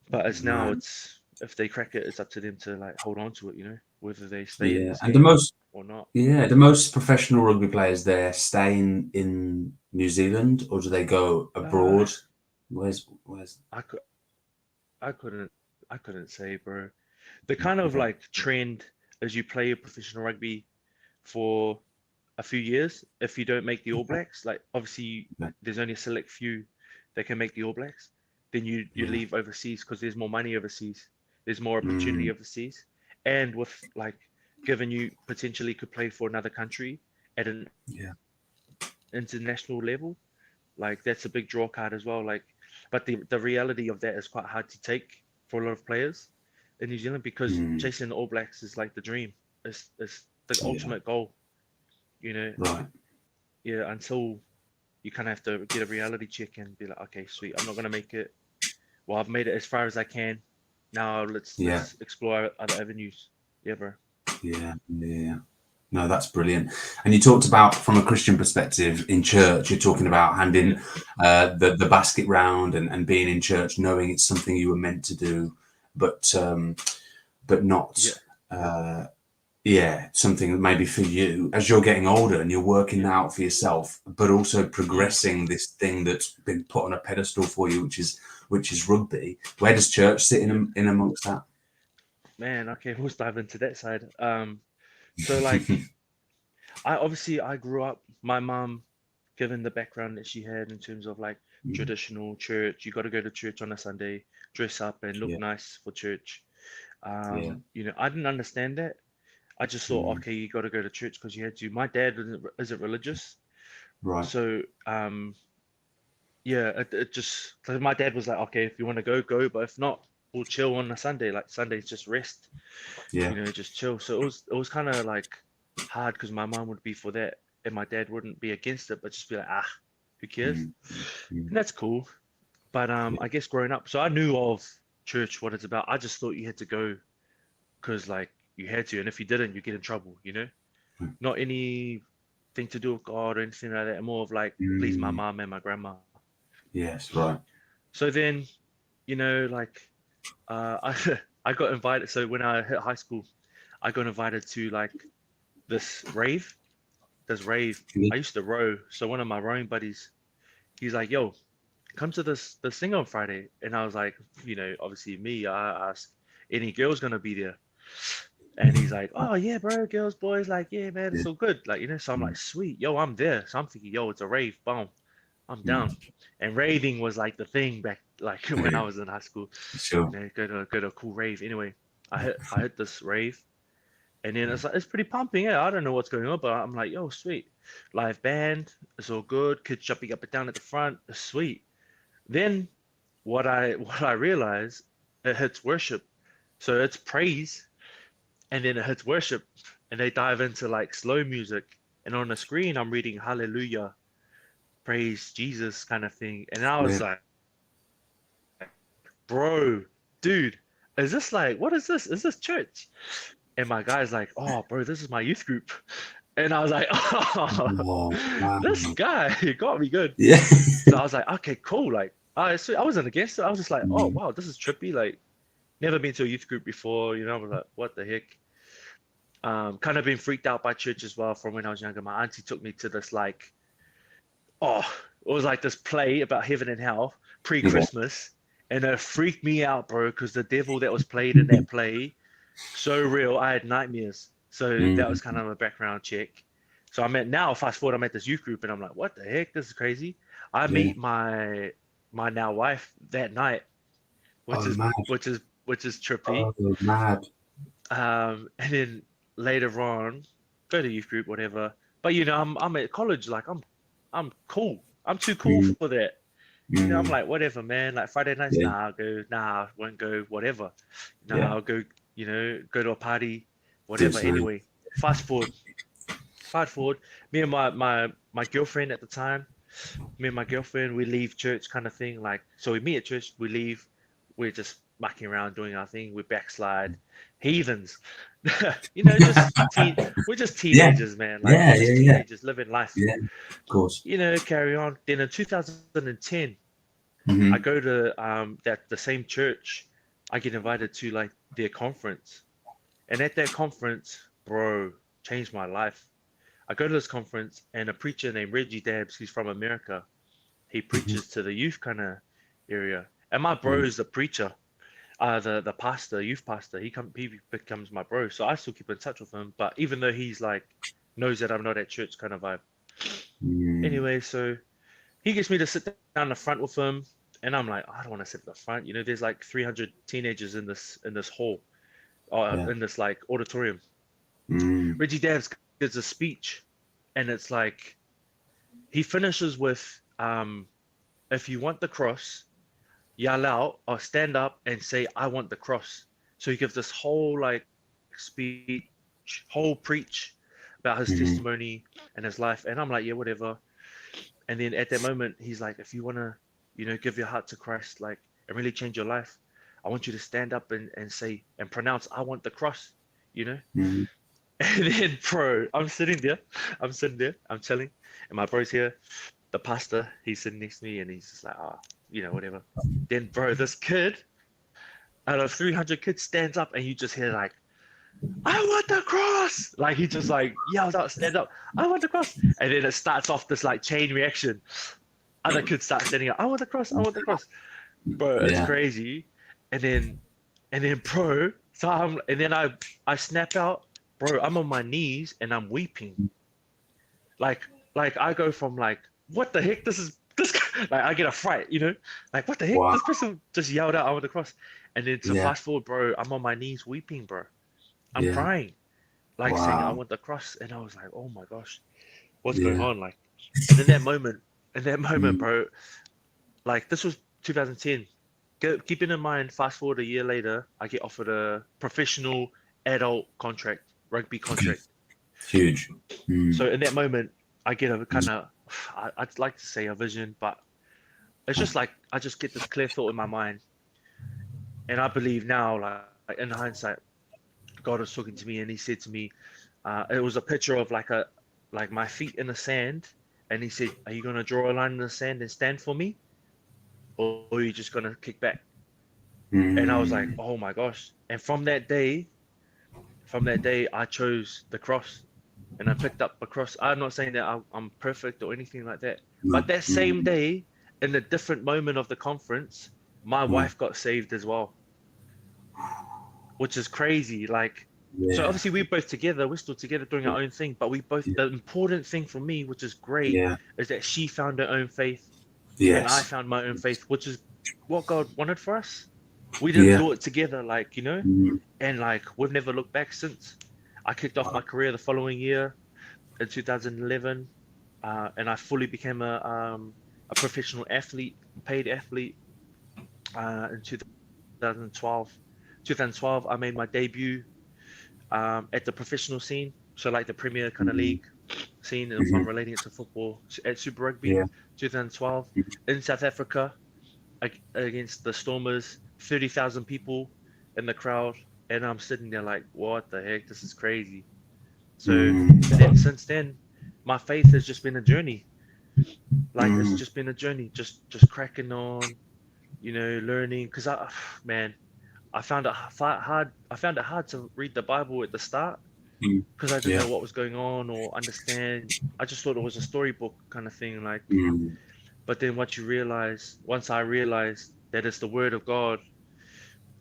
But it's now, Man. it's if they crack it, it's up to them to like hold on to it. Whether they stay in Yeah. this And the game most or not. yeah, the most professional rugby players there stay in New Zealand, or do they go Uh, abroad? Where's I could I couldn't I couldn't say, bro. The kind of okay. like trend as you play professional rugby for a few years if you don't make the All Blacks. Like obviously Yeah. there's only a select few that can make the All Blacks. Then you Yeah. leave overseas because there's more money overseas. There's more opportunity overseas, and with like given you potentially could play for another country at an Yeah. international level. Like that's a big draw card as well. Like, but the reality of that is quite hard to take for a lot of players in New Zealand because chasing the All Blacks is like the dream. It's the Yeah. ultimate goal. You know, Right. yeah. Until you kind of have to get a reality check and be like, okay, sweet, I'm not gonna make it. Well, I've made it as far as I can. Now Yeah. let's explore other avenues. Yeah, bro. Yeah. Yeah. No, that's brilliant. And you talked about from a Christian perspective in church, you're talking about handing the basket round and being in church, knowing it's something you were meant to do, but not, something maybe for you as you're getting older and you're working out for yourself, but also progressing this thing that's been put on a pedestal for you, which is rugby. Where does church sit in amongst that? Man, okay, we'll dive into that side. So like I grew up, my mom, given the background that she had in terms of like traditional church, you got to go to church on a Sunday, dress up and look Yeah. nice for church. Yeah. You know, I didn't understand that. I just thought, okay, you got to go to church because you had to. My dad isn't religious, Right. so yeah, it just 'cause my dad was like, okay, if you want to go, go, but if not, we'll chill on a Sunday. Like Sunday's just rest, Yeah. you know, just chill. So it was kind of like hard because my mom would be for that and my dad wouldn't be against it, but just be like, ah, who cares? And that's cool. But I guess growing up, so I knew of church, what it's about. I just thought you had to go because like you had to, and if you didn't, you get in trouble, you know? Not anything to do with God or anything like that. More of like please my mom and my grandma. Yes. Right. So then, you know, like I I got invited. So when I hit high school, I got invited to like this rave. This rave. I used to row. So one of my rowing buddies, he's like, "Yo, come to this thing on Friday." And I was like, you know, obviously me, I asked, any girls gonna be there? And he's like, "Oh yeah, bro, girls, boys, like, yeah, man, Yeah. it's all good." Like, you know, so I'm like, sweet, yo, I'm there. So I'm thinking, yo, it's a rave, boom, I'm down. And raving was like the thing back like when I was in high school. Sure. You know, go to a cool rave. Anyway, I hit this rave. And then it's like it's pretty pumping. Yeah, I don't know what's going on, but I'm like, yo, sweet, live band, it's all good. Kids jumping up and down at the front, it's sweet. Then what I realized, it hits worship, so it's praise, and then it hits worship, and they dive into like slow music, and on the screen I'm reading Hallelujah, praise Jesus kind of thing, and I was Yeah. like, bro, dude, is this like what is this? Is this church? And my guy's like, oh, bro, this is my youth group. And I was like, oh, Oh, wow. this guy he got me good. Yeah. So I was like, okay, cool. Like, I wasn't against it. I was just like, oh, wow, this is trippy. Like, never been to a youth group before. You know, I was like, what the heck? Kind of been freaked out by church as well from when I was younger. My auntie took me to this, like, oh, it was like this play about heaven and hell pre-Christmas. And it freaked me out, bro, because the devil that was played in that play, so real. I had nightmares. So that was kind of a background check. So now fast forward, I'm at this youth group and I'm like, what the heck? This is crazy. I meet my now wife that night, which is Mad. which is trippy. Oh, mad. And then later on, go to youth group, whatever. But you know, I'm at college, like I'm cool. I'm too cool for that. You know, I'm like, whatever, man. Like Friday nights, nah, I'll go, nah, I won't go, whatever. Nah, I'll go, you know, go to a party, whatever. Anyway, fast forward. Me and my girlfriend at the time, we leave church kind of thing. Like, so we meet at church, we leave, we're just mucking around doing our thing, we backslide, heathens. You know, we're just teenagers, man. Like, we're just teenagers living life. Yeah, of course. You know, carry on. Then in 2010, I go to the same church. I get invited to like their conference, and at that conference, bro, changed my life. I go to this conference, and a preacher named Reggie Dabbs, he's from America, he preaches to the youth kind of area, and my bro is the preacher, the pastor, youth pastor. He becomes my bro, so I still keep in touch with him. But even though he's like knows that I'm not at church kind of vibe. Mm. Anyway, so he gets me to sit down in the front with him, and I'm like, I don't want to sit at the front. You know, there's like 300 teenagers in this hall, Yeah. in this like auditorium. Mm. Reggie Dabbs gives a speech, and it's like he finishes with, if you want the cross, yell out or stand up and say, I want the cross. So he gives this whole like speech, whole preach about his Mm. testimony and his life. And I'm like, yeah, whatever. And then at that moment, he's like, if you want to, you know, give your heart to Christ, like, and really change your life, I want you to stand up and say and pronounce, I want the cross, you know? Mm. And then, bro, I'm sitting there, I'm chilling, and my bro's here, the pastor, he's sitting next to me, and he's just like, you know, whatever. Then, bro, this kid out of 300 kids stands up, and you just hear like, I want the cross! Like he just like yells out, stand up, I want the cross! And then it starts off this like chain reaction. Other kids start standing up, I want the cross, I want the cross. Bro, it's Yeah. crazy. And then bro, and then I snap out, bro, I'm on my knees and I'm weeping. Like I go from like, what the heck? This like I get a fright, you know? Like what the heck? Wow. This person just yelled out, I want the cross. And then to Yeah. fast forward, bro, I'm on my knees weeping, bro. I'm Yeah. crying, like saying I Wow. want the cross, and I was like, oh my gosh, what's Yeah. going on? Like, and in that moment, Mm. bro, like this was 2010. Keeping in mind, fast forward a year later, I get offered a professional adult contract, rugby contract. Huge. Mm. So in that moment, I get a kind of, I'd like to say a vision, but it's just like I just get this clear thought in my mind, and I believe now, like in hindsight, God was talking to me, and he said to me, it was a picture of like my feet in the sand, and he said, are you gonna draw a line in the sand and stand for me, or are you just gonna kick back? Mm. And I was like, oh my gosh. And from that day, I chose the cross, and I picked up a cross. I'm not saying that I'm perfect or anything like that, but that same day, in a different moment of the conference, my wife got saved as well, which is crazy. Like, so Yeah. obviously we're both together, we're still together doing our own thing, but we both, the important thing for me, which is great, Yeah. is that she found her own faith and I Yes. found my own faith, which is what God wanted for us. We didn't Yeah. do it together, like, you know, Mm. and like we've never looked back since. I kicked off my career the following year in 2011, and I fully became a professional athlete, paid athlete, in 2012. 2012, I made my debut at the professional scene, so like the Premier kind of league scene, if I'm relating it to football, at Super Rugby. Yeah. 2012 in South Africa against the Stormers, 30,000 people in the crowd, and I'm sitting there like, what the heck? This is crazy. So and then since then, my faith has just been a journey. Like it's just been a journey, just cracking on, you know, learning. Because I found it hard. I found it hard to read the Bible at the start Mm. because I didn't Yeah. know what was going on or understand. I just thought it was a storybook kind of thing. Like, Mm. but then once I realized that it's the Word of God,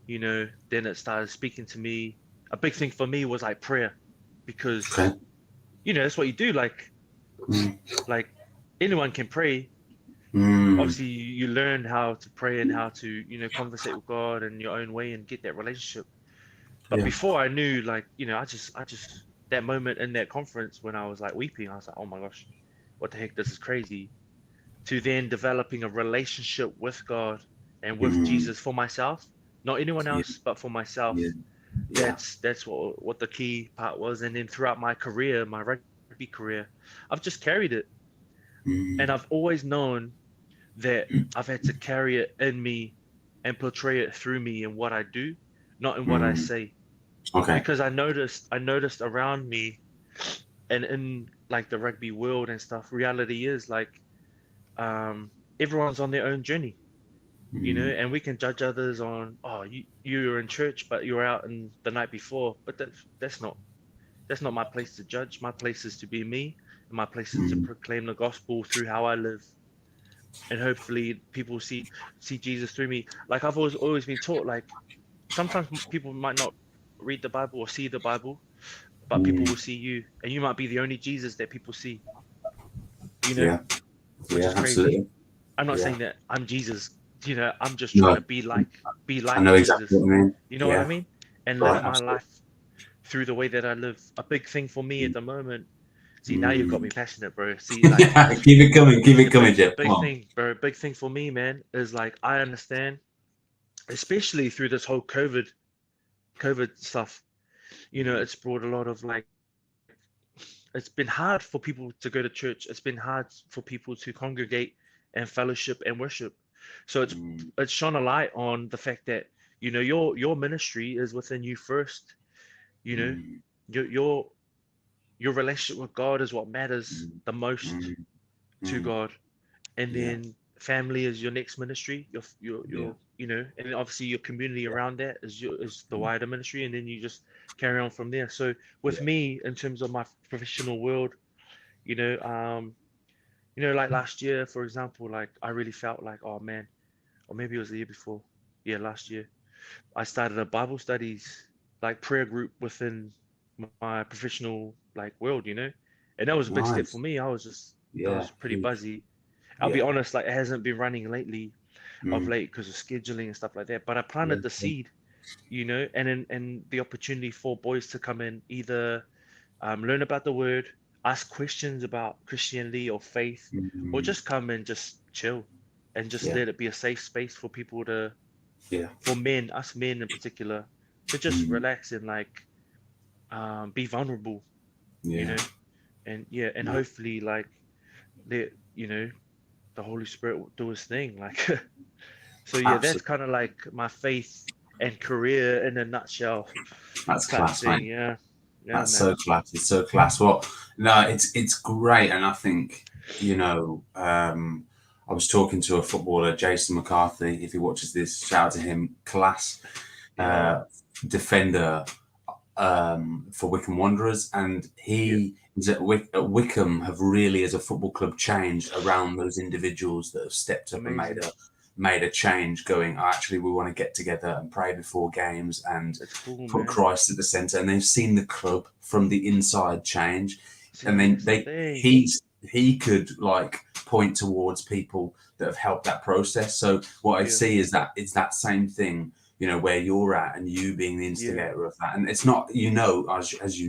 you know, then it started speaking to me. A big thing for me was like prayer, because Okay. you know that's what you do. Like anyone can pray. Mm. Obviously, you learn how to pray and how to, you know, conversate with God in your own way and get that relationship. But Yeah. before I knew, like, you know, I just that moment in that conference when I was like weeping, I was like, oh my gosh, what the heck? This is crazy. To then developing a relationship with God and with Jesus for myself, not anyone Yeah. else, but for myself. Yeah. Yeah. That's what the key part was. And then throughout my career, my rugby career, I've just carried it, and I've always known that I've had to carry it in me and portray it through me in what I do, not in what I say. Okay. Because I noticed around me and in like the rugby world and stuff, reality is like everyone's on their own journey, you know, and we can judge others on, oh, you were in church but you were out in the night before, but that's not my place to judge. My place is to be me, and my place is to proclaim the gospel through how I live, and hopefully people see Jesus through me. Like I've always been taught, like sometimes people might not read the Bible or see the Bible, but people will see you, and you might be the only Jesus that people see, Yeah. which Yeah. is crazy. Absolutely. I'm not Yeah. saying that I'm Jesus, I'm just trying No, to be like I know exactly Jesus. what you mean. You know what I Yeah. mean? And live Right. my Absolutely. life through the way that I live. A big thing for me at Mm. the moment. See, now you've got me Mm. passionate, bro. See, like Keep it coming. Keep it the coming, big the Jeff. Come big on. thing, bro, big thing for me, man, is like I understand, especially through this whole COVID stuff. It's brought a lot of like it's been hard for people to go to church. It's been hard for people to congregate and fellowship and worship. So Mm. it's shone a light on the fact that your ministry is within you first. You know, Mm. your your your relationship with God is what matters Mm. the most Mm. to Mm. God, and Yeah. then family is your next ministry. Yeah. And then obviously your community Yeah. around that is the Mm. wider ministry, and then you just carry on from there. So with Yeah. me, in terms of my professional world, you know, um, like last year, for example, like I really felt like, oh man, or maybe it was the year before, yeah, last year, I started a Bible studies like prayer group within my professional like world, and that was a big step for Nice. me. I Yeah. was pretty Huge. buzzy. I'll be Yeah. honest, like it hasn't been running lately of Mm. late because of scheduling and stuff like that. But I Yeah. planted the seed, and the opportunity for boys to come in, either learn about the word, ask questions about Christianity or faith, or Mm. just come and just chill and just Yeah. let it be a safe space for people to, Yeah. for men, us men in particular, to just Mm. relax and like be vulnerable, you Yeah. know, and yeah, and Yeah. hopefully like let, the Holy Spirit will do his thing. Like, so yeah, that's Absolutely. kind of like my faith and career in a nutshell That's type class, mate. thing. Yeah. Yeah, That's man. so class. It's so class. Well, no, it's great, and I think I was talking to a footballer, Jason McCarthy. If he watches this, shout out to him. Class Yeah. uh, defender for Wycombe Wanderers, and Yeah. he is at Wycombe have really, as a football club, changed around those individuals that have stepped up and Amazing. made a change. Going, actually, we want to get together and pray before games and It's cool, put man. Christ at the centre, and they've seen the club from the inside change, and See, then that's the thing. he could like point towards people that have helped that process. So what I Yeah. see is that it's that same thing, where you're at and you being the Yeah. instigator of that. And it's not, as you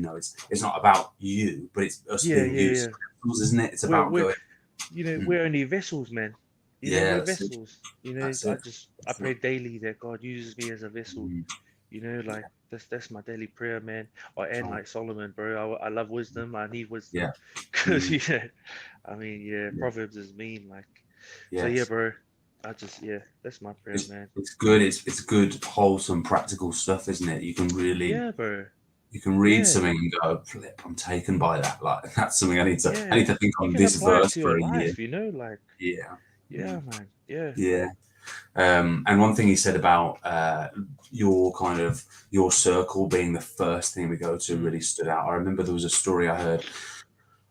know, it's not about you, but it's us Yeah. being Yeah. used, Yeah. isn't it? It's We're about we're going, "Mm, we're only vessels, man. yeah, We're that's it. vessels. That's I it. just I That's it. pray daily that God uses me as a vessel. Mm, Like that's my daily prayer, man. Or and fine. like Solomon, bro. I love wisdom. I need wisdom. Yeah. Cause Mm, yeah, I mean yeah, yeah. Proverbs is mean. Like so yeah, Yes. bro. Yeah, that's my prayer, It's man. it's good. It's good, wholesome, practical stuff, isn't it? Yeah, bro. You can read Yeah, something and go, flip, I'm taken by that. Like that's something I yeah. need to think You on can this apply it verse to your for a year. life, like Yeah. yeah, Mm, man. Yeah. yeah. And one thing he said about your kind of your circle being the first thing we go to Mm. really stood out. I remember there was a story I heard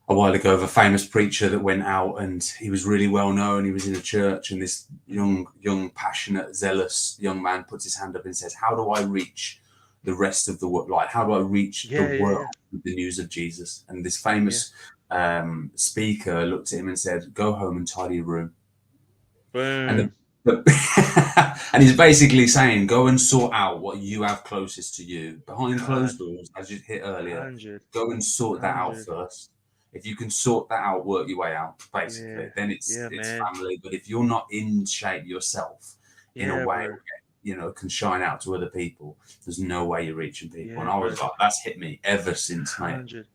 a while ago of a famous preacher that went out, and he was really well known. He was in a church, and this Mm. young, passionate, zealous young man puts his hand up and says, "How do I reach the rest of the world? Like, how do I reach the Yeah, yeah, world yeah. with the news of Jesus?" And this Yeah. famous speaker looked at him and said, "Go home and tidy your room." And Boom. and he's basically saying, go and sort out what you have closest to you behind Hun- closed doors, as you hit earlier. 100, Go and sort that out 100. first. If you can sort that out, work your way out. Yeah. Basically, then Yeah, it's man. family. But if you're not in shape yourself, in a Yeah, way bro. where, can shine out to other people, there's no way you're reaching people. And Yeah, I was bro. like, that's hit me ever since, mate. 100.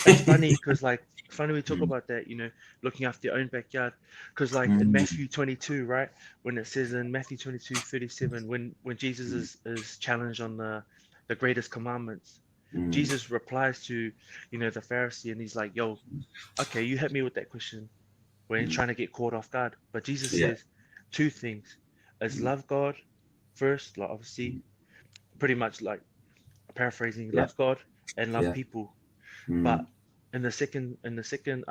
It's funny because like funny we talk Mm, about that, looking after your own backyard. Because like in mm, Matthew 22, right? When it says in Matthew 22:37, when Jesus mm, is challenged on the greatest commandments, mm, Jesus replies to, the Pharisee, and he's like, yo, okay, you hit me with that question when you're mm. trying to get caught off guard. But Jesus Yeah. says two things is Mm, love God first, like obviously mm, pretty much like paraphrasing, yeah. love God and love Yeah. people. But Mm, in the second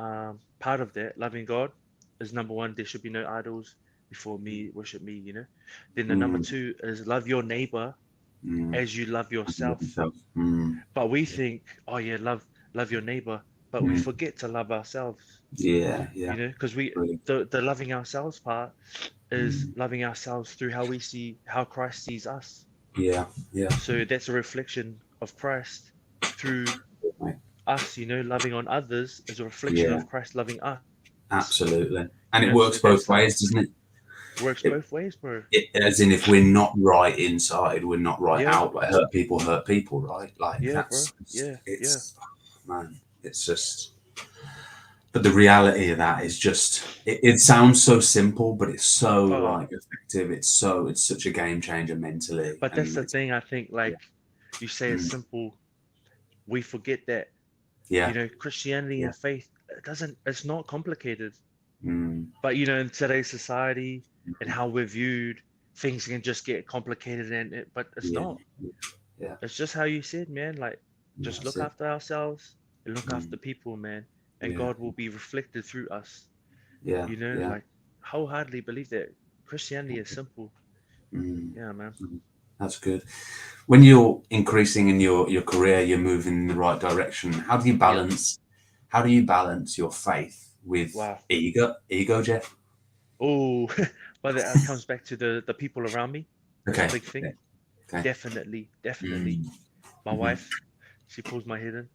part of that, loving God is number one. There should be no idols before me. Worship me. Then the number mm, two is love your neighbor as you love yourself. Myself. But we think, oh yeah, love your neighbor, but we Mm. forget to love ourselves, Yeah, yeah. you know, because Brilliant. the loving ourselves part is loving ourselves through how we see how Christ sees us. Yeah, yeah. So that's a reflection of Christ through Right. us, you know, loving on others is a reflection Yeah, of Christ loving us, absolutely. And you it know. So works both that's like ways, doesn't it? works It, both ways, bro. as in, if we're not right inside, we're not right Yeah, out. Like hurt people, right? Like yeah, bro. that's Yeah, yeah. it's man, it's just. But the reality of that is just it sounds so simple, but it's so Oh, like effective. It's such a game changer mentally, but that's and the it's, thing. I think yeah, like you say it's mm, simple. We forget that, you yeah, know, Christianity yeah, and faith, it's not complicated. mm, But, you know, in today's society and how we're viewed, things can just get complicated but it's yeah, not. yeah. It's just how you said, man, like just That's look it. after ourselves and look Mm, after people, man, and yeah, God will be reflected through us. yeah, You know, yeah. like wholeheartedly believe that Christianity is simple. Mm, Yeah, man. mm. That's good. When you're increasing in your career, you're moving in the right direction. Yep. How do you balance your faith with Wow. ego, Jeff? Oh, but that comes back to the people around me. That's a Okay. big thing. Okay. Okay. Definitely, definitely. Mm, My mhm. wife, she pulls my head in.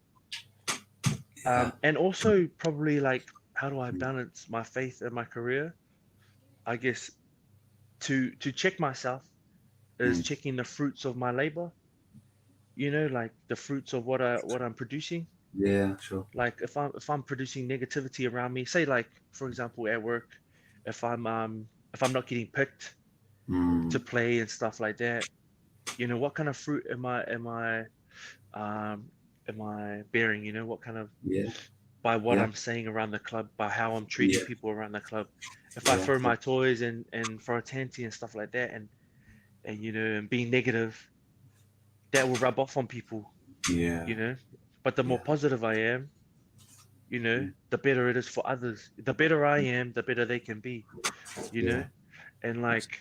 Yeah. And also probably like, how do I Mm, balance my faith and my career? I guess to check myself is mm. checking the fruits of my labor, you know, like the fruits of what I'm producing. Yeah, sure. Like if I'm producing negativity around me, say like for example at work, if I'm not getting picked to Mm, play and stuff like that, you know, what kind of fruit um am I bearing, you know, what kind of yeah. by what Yeah. I'm saying around the club, by how I'm treating Yeah. people around the club. If I Yeah. throw my toys and throw a tanty and stuff like that, and you know, and being negative, that will rub off on people, Yeah. you know. But the more Yeah. positive I am, you know, Mm, the better it is for others. The better I am, the better they can be, you yeah. know. And That's, like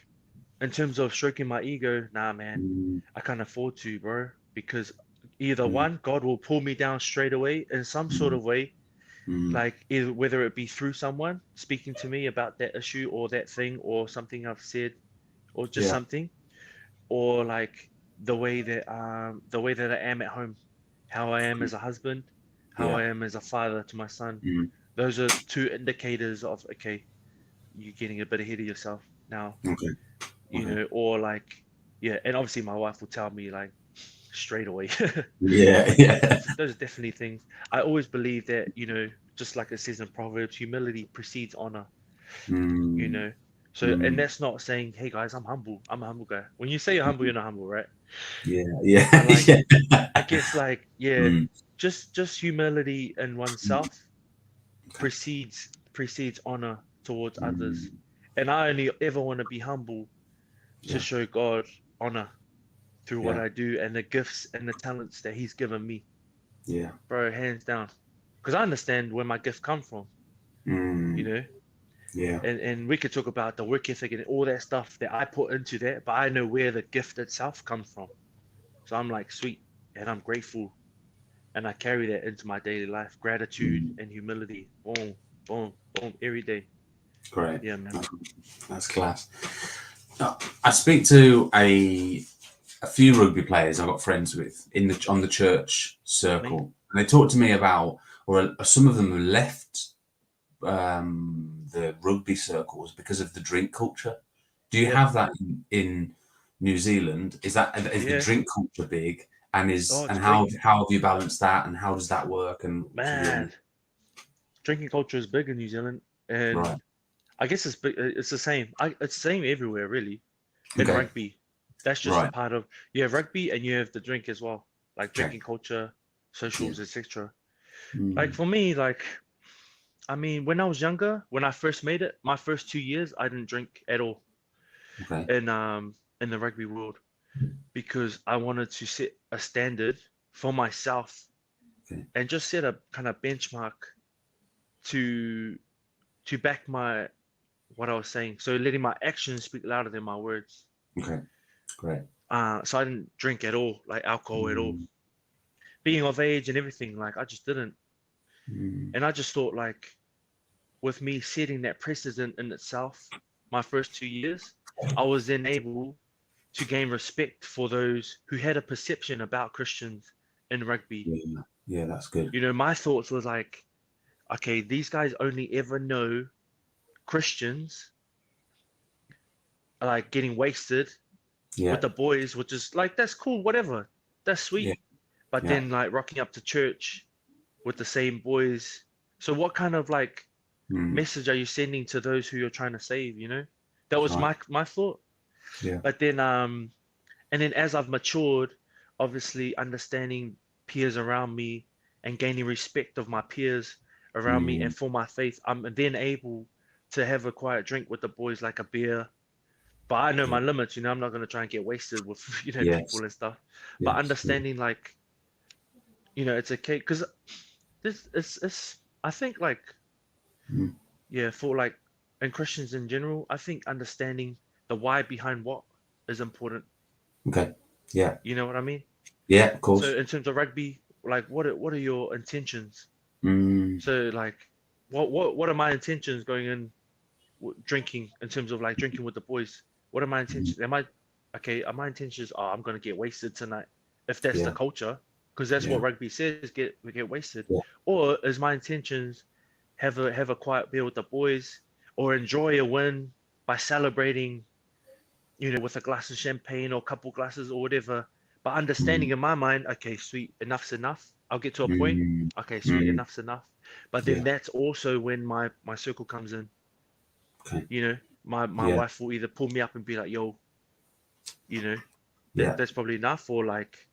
in terms of stroking my ego, nah, man, mm, I can't afford to, bro, because either mm, one, God will pull me down straight away in some sort mm, of way, mm. like either whether it be through someone speaking to me about that issue or that thing or something I've said or just Yeah. something, or like the way that I am at home, how I am as a husband, how Yeah. I am as a father to my son. Mm, Those are two indicators of, okay, you're getting a bit ahead of yourself now, okay. you Okay. know, or like, yeah, and obviously my wife will tell me like straight away. Yeah. But yeah, Yeah. those are definitely things. I always believe that, you know, just like it says in Proverbs, humility precedes honor, you Mm, know. So, and mm. that's not saying, hey guys, I'm humble. I'm a humble guy. When you say you're humble, you're not humble, right? Yeah. Yeah. But like, I Yeah. guess like, yeah, Mm, just humility in mm. oneself Okay. precedes honor towards others. Mm, And I only ever want to be humble to yeah. show God honor through what Yeah. I do and the gifts and the talents that He's given me, Yeah. bro, hands down. Because I understand where my gift come from, you Mm, know. yeah. And we could talk about the work ethic and all that stuff that I put into that, but I know where the gift itself comes from. So I'm like, sweet, and I'm grateful, and I carry that into my daily life. Gratitude Mm, and humility, boom, boom, boom, every day. great. Yeah, man. That's class. I speak to a few rugby players I've got friends with in the on the church Me? circle, and they talk to me about, or some of them have left the rugby circles because of the drink culture. Do you Yep. have that in New Zealand? Is the Yeah. drink culture big, and Oh, it's big, how have you balanced that, and how does that work? And to be man. honest, Drinking culture is big in New Zealand, and right? I guess it's big. It's the same. It's the same everywhere, really. In Okay, rugby, that's just a right. part of you have rugby and you have the drink as well, like Okay, drinking culture, yeah. socials, etc. Like Mm, for me, like I mean, when I was younger, when I first made it, my first 2 years, I didn't drink at all okay, in the rugby world because I wanted to set a standard for myself okay, and just set a kind of benchmark to to back my what I was saying. So letting my actions speak louder than my words. okay. Great. So I didn't drink at all, like alcohol at all. Being of age and everything, like I just didn't. And I just thought, like, with me setting that precedent in itself, my first 2 years, I was then able to gain respect for those who had a perception about Christians in rugby. Yeah, that's good. You know, my thoughts was like, okay, these guys only ever know Christians like getting wasted with the boys, which is like, that's cool, whatever, that's sweet. But then like rocking up to church with the same boys. So what kind of like message are you sending to those who you're trying to save? You know, that was my thought. But then and then as I've matured, obviously understanding peers around me and gaining respect of my peers around me and for my faith, I'm then able to have a quiet drink with the boys, like a beer. But I know my limits, you know, I'm not going to try and get wasted with, you know, people and stuff. But understanding like, you know, it's okay. Because this is, I think like, for like, and Christians in general, I think understanding the why behind what is important. Okay. Yeah. You know what I mean? Yeah, of course. So in terms of rugby, like what are your intentions? So like, what are my intentions going in drinking, in terms of like drinking with the boys? What are my intentions? Are my intentions are I'm going to get wasted tonight, if that's the culture, because that's what rugby says, we get wasted. Or is my intentions have a quiet beer with the boys, or enjoy a win by celebrating, you know, with a glass of champagne or a couple glasses or whatever, but understanding in my mind, okay, sweet, enough's enough. I'll get to a point, okay, sweet, enough's enough. But then that's also when my circle comes in. You know, my wife will either pull me up and be like, yo, you know, that's probably enough, or like,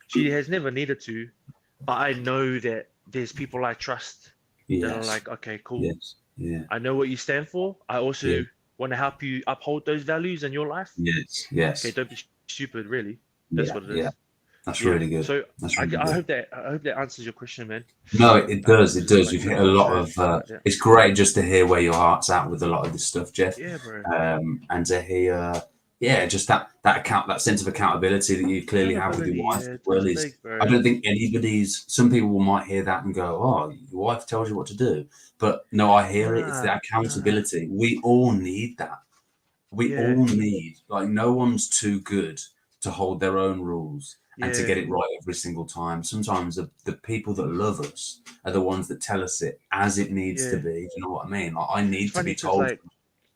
she has never needed to, but I know that there's people I trust that are like, okay, cool. I know what you stand for. I also want to help you uphold those values in your life. Okay, don't be stupid, really. That's what it is. That's really good. So really I good. hope that answers your question, man. No, it does. It does. Like, You've hit a lot of. It's great just to hear where your heart's at with a lot of this stuff, Jeff. Yeah, bro. And to hear, just that sense of accountability that you clearly have with your wife. Well, is I don't think anybody's. Some people might hear that and go, "Oh, your wife tells you what to do," but no, I hear it. It's that accountability. We all need that. We all need, like, no one's too good to hold their own rules and to get it right every single time. Sometimes the people that love us are the ones that tell us it as it needs to be. You know what I mean? Like, I need to be told. Like,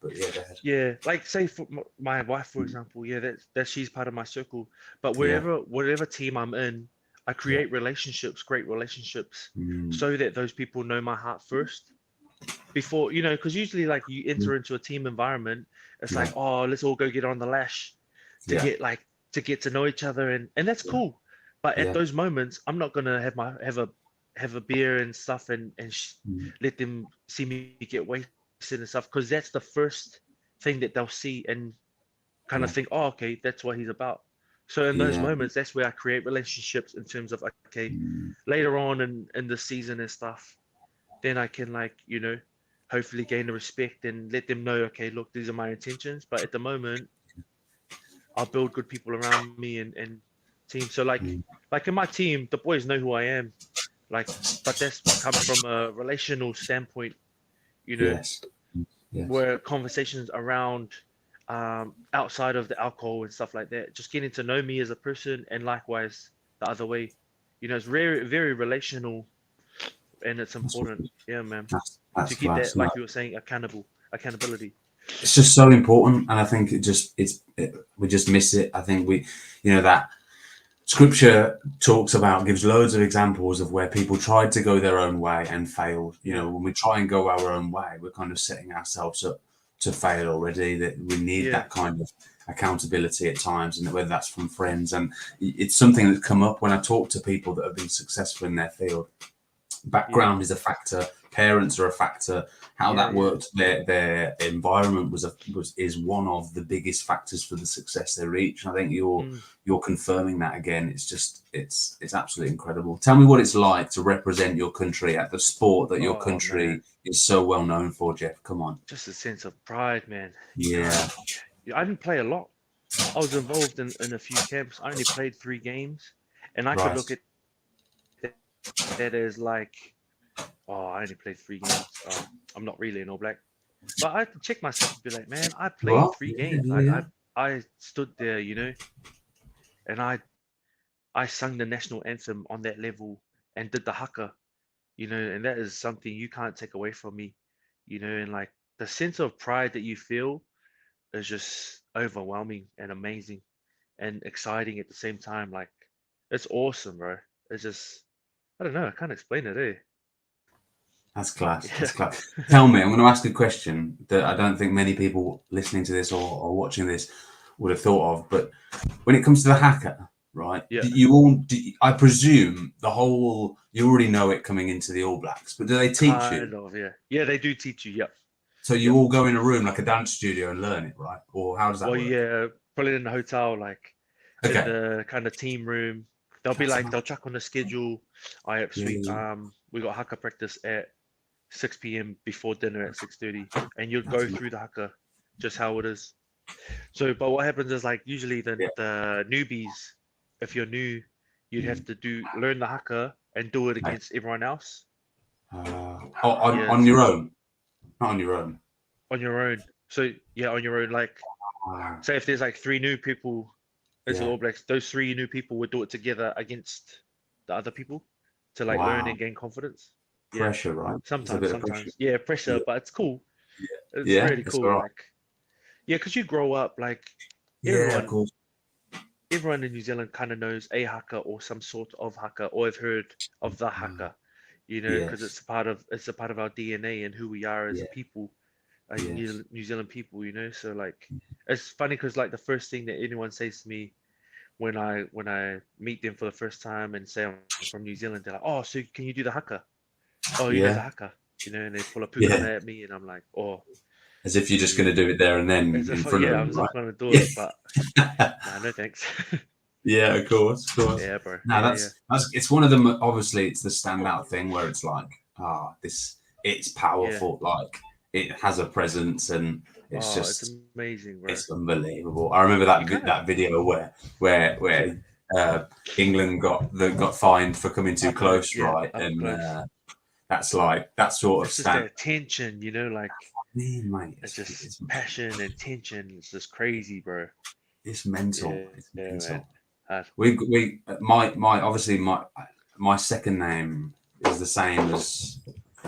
but go ahead. Yeah, like say for my wife, for example, that she's part of my circle. But whatever team I'm in, I create relationships, great relationships, so that those people know my heart first. Before, you know, because usually like you enter into a team environment, it's like, oh, let's all go get on the lash to get to know each other, and that's cool. But at those moments, I'm not gonna have a beer and stuff and let them see me get wasted and stuff, because that's the first thing that they'll see and kind of think, oh, okay, that's what he's about. So in those moments, that's where I create relationships in terms of, okay, later on in the season and stuff, then I can, like, you know, hopefully gain the respect and let them know, okay, look, these are my intentions. But at the moment, I'll build good people around me and team. So like in my team, the boys know who I am. Like, but that's comes from a relational standpoint, you know, where conversations around outside of the alcohol and stuff like that, just getting to know me as a person, and likewise the other way, you know, it's very, very relational. And it's important, man, to keep that, like you were saying, accountability. It's just so important, and I think we just miss it. I think that Scripture gives loads of examples of where people tried to go their own way and failed. You know, when we try and go our own way, we're kind of setting ourselves up to fail already. That we need that kind of accountability at times, and whether that's from friends, and it's something that's come up when I talk to people that have been successful in their field. Background is a factor, parents are a factor, how that worked, their environment is one of the biggest factors for the success they reach. And I think you're confirming that again. It's absolutely incredible. Tell me what it's like to represent your country at the sport that your country is so well known for, Jeff. Come on. Just a sense of pride, man. I didn't play a lot, I was involved in a few camps. I only played 3 games, and I could Right. look at that as like, oh, I only played 3 games. I'm not really an All Black. But I had to check myself and be like, man, I played What? three Yeah, games. yeah, yeah. I stood there, and I sung the national anthem on that level and did the haka, and that is something you can't take away from me, and like the sense of pride that you feel is just overwhelming and amazing and exciting at the same time. Like it's awesome, bro. It's just I don't know, I can't explain it, eh? That's class. Yeah. That's class. Tell me, I'm going to ask a question that I don't think many people listening to this or watching this would have thought of. But when it comes to the hacker, right? Yeah. I presume you already know it coming into the All Blacks, but do they teach you? Kind of, yeah. Yeah, they do teach you, yep. So you Yep. all go in a room like a dance studio and learn it, right? Or how does that Well, work? yeah, probably in the hotel, like in Okay. the kind of team room. They'll be That's like, nice. they'll chuck on the schedule. I yep, Yeah, sweet. yeah, We got haka practice at 6 p.m. before dinner at 6:30, and you'll that's go nice. through the haka, just how it is. So, but what happens is like usually Yeah. the newbies, if you're new, you'd Mm. have to learn the haka and do it Okay. against everyone else. On Yes, your own, not on your own. on your own. So yeah, on your own. Like Wow. say if there's like 3 new people into the Yeah. All Blacks, those 3 new people would do it together against the other people to like learn Wow. and gain confidence. Yeah, Pressure, right? There's a bit of pressure. sometimes. Yeah, pressure, Yeah. but it's cool. It's Yeah. really It's all cool. right. Like, yeah, because you grow up, like Yeah, of everyone, course. everyone in New Zealand kind of knows a haka or some sort of haka, or have heard of the Mm. haka, because Yes. it's a part of our DNA and who we are as Yeah. a people, Yes. New Zealand people. So like, it's funny because like the first thing that anyone says to me when I meet them for the first time and say I'm from New Zealand, they're like, "Oh, so can you do the haka? Oh, you know the Yeah. haka, and they pull a Yeah. pukana at me, and I'm like, oh, As if you're just going yeah, to do it there and then in front of yeah, them, I'm right? not gonna do Yeah. it, but nah, no thanks. Yeah, of course, of course. Yeah, bro. Now Yeah, yeah. that's it's one of them. Obviously, it's the standout thing where it's like, it's Yeah. powerful. Like it has a presence, and it's Oh, it's just amazing, bro. it's unbelievable. I remember You kind of, that video where England got fined for coming too up close, close, yeah, right? up And close. that's like that sort of It's just stand. that tension, like Man, mate, it's just passion and tension. It's just crazy, bro. it's mental. Yeah, It's yeah, man. mental. Hard. We my obviously my second name is the same as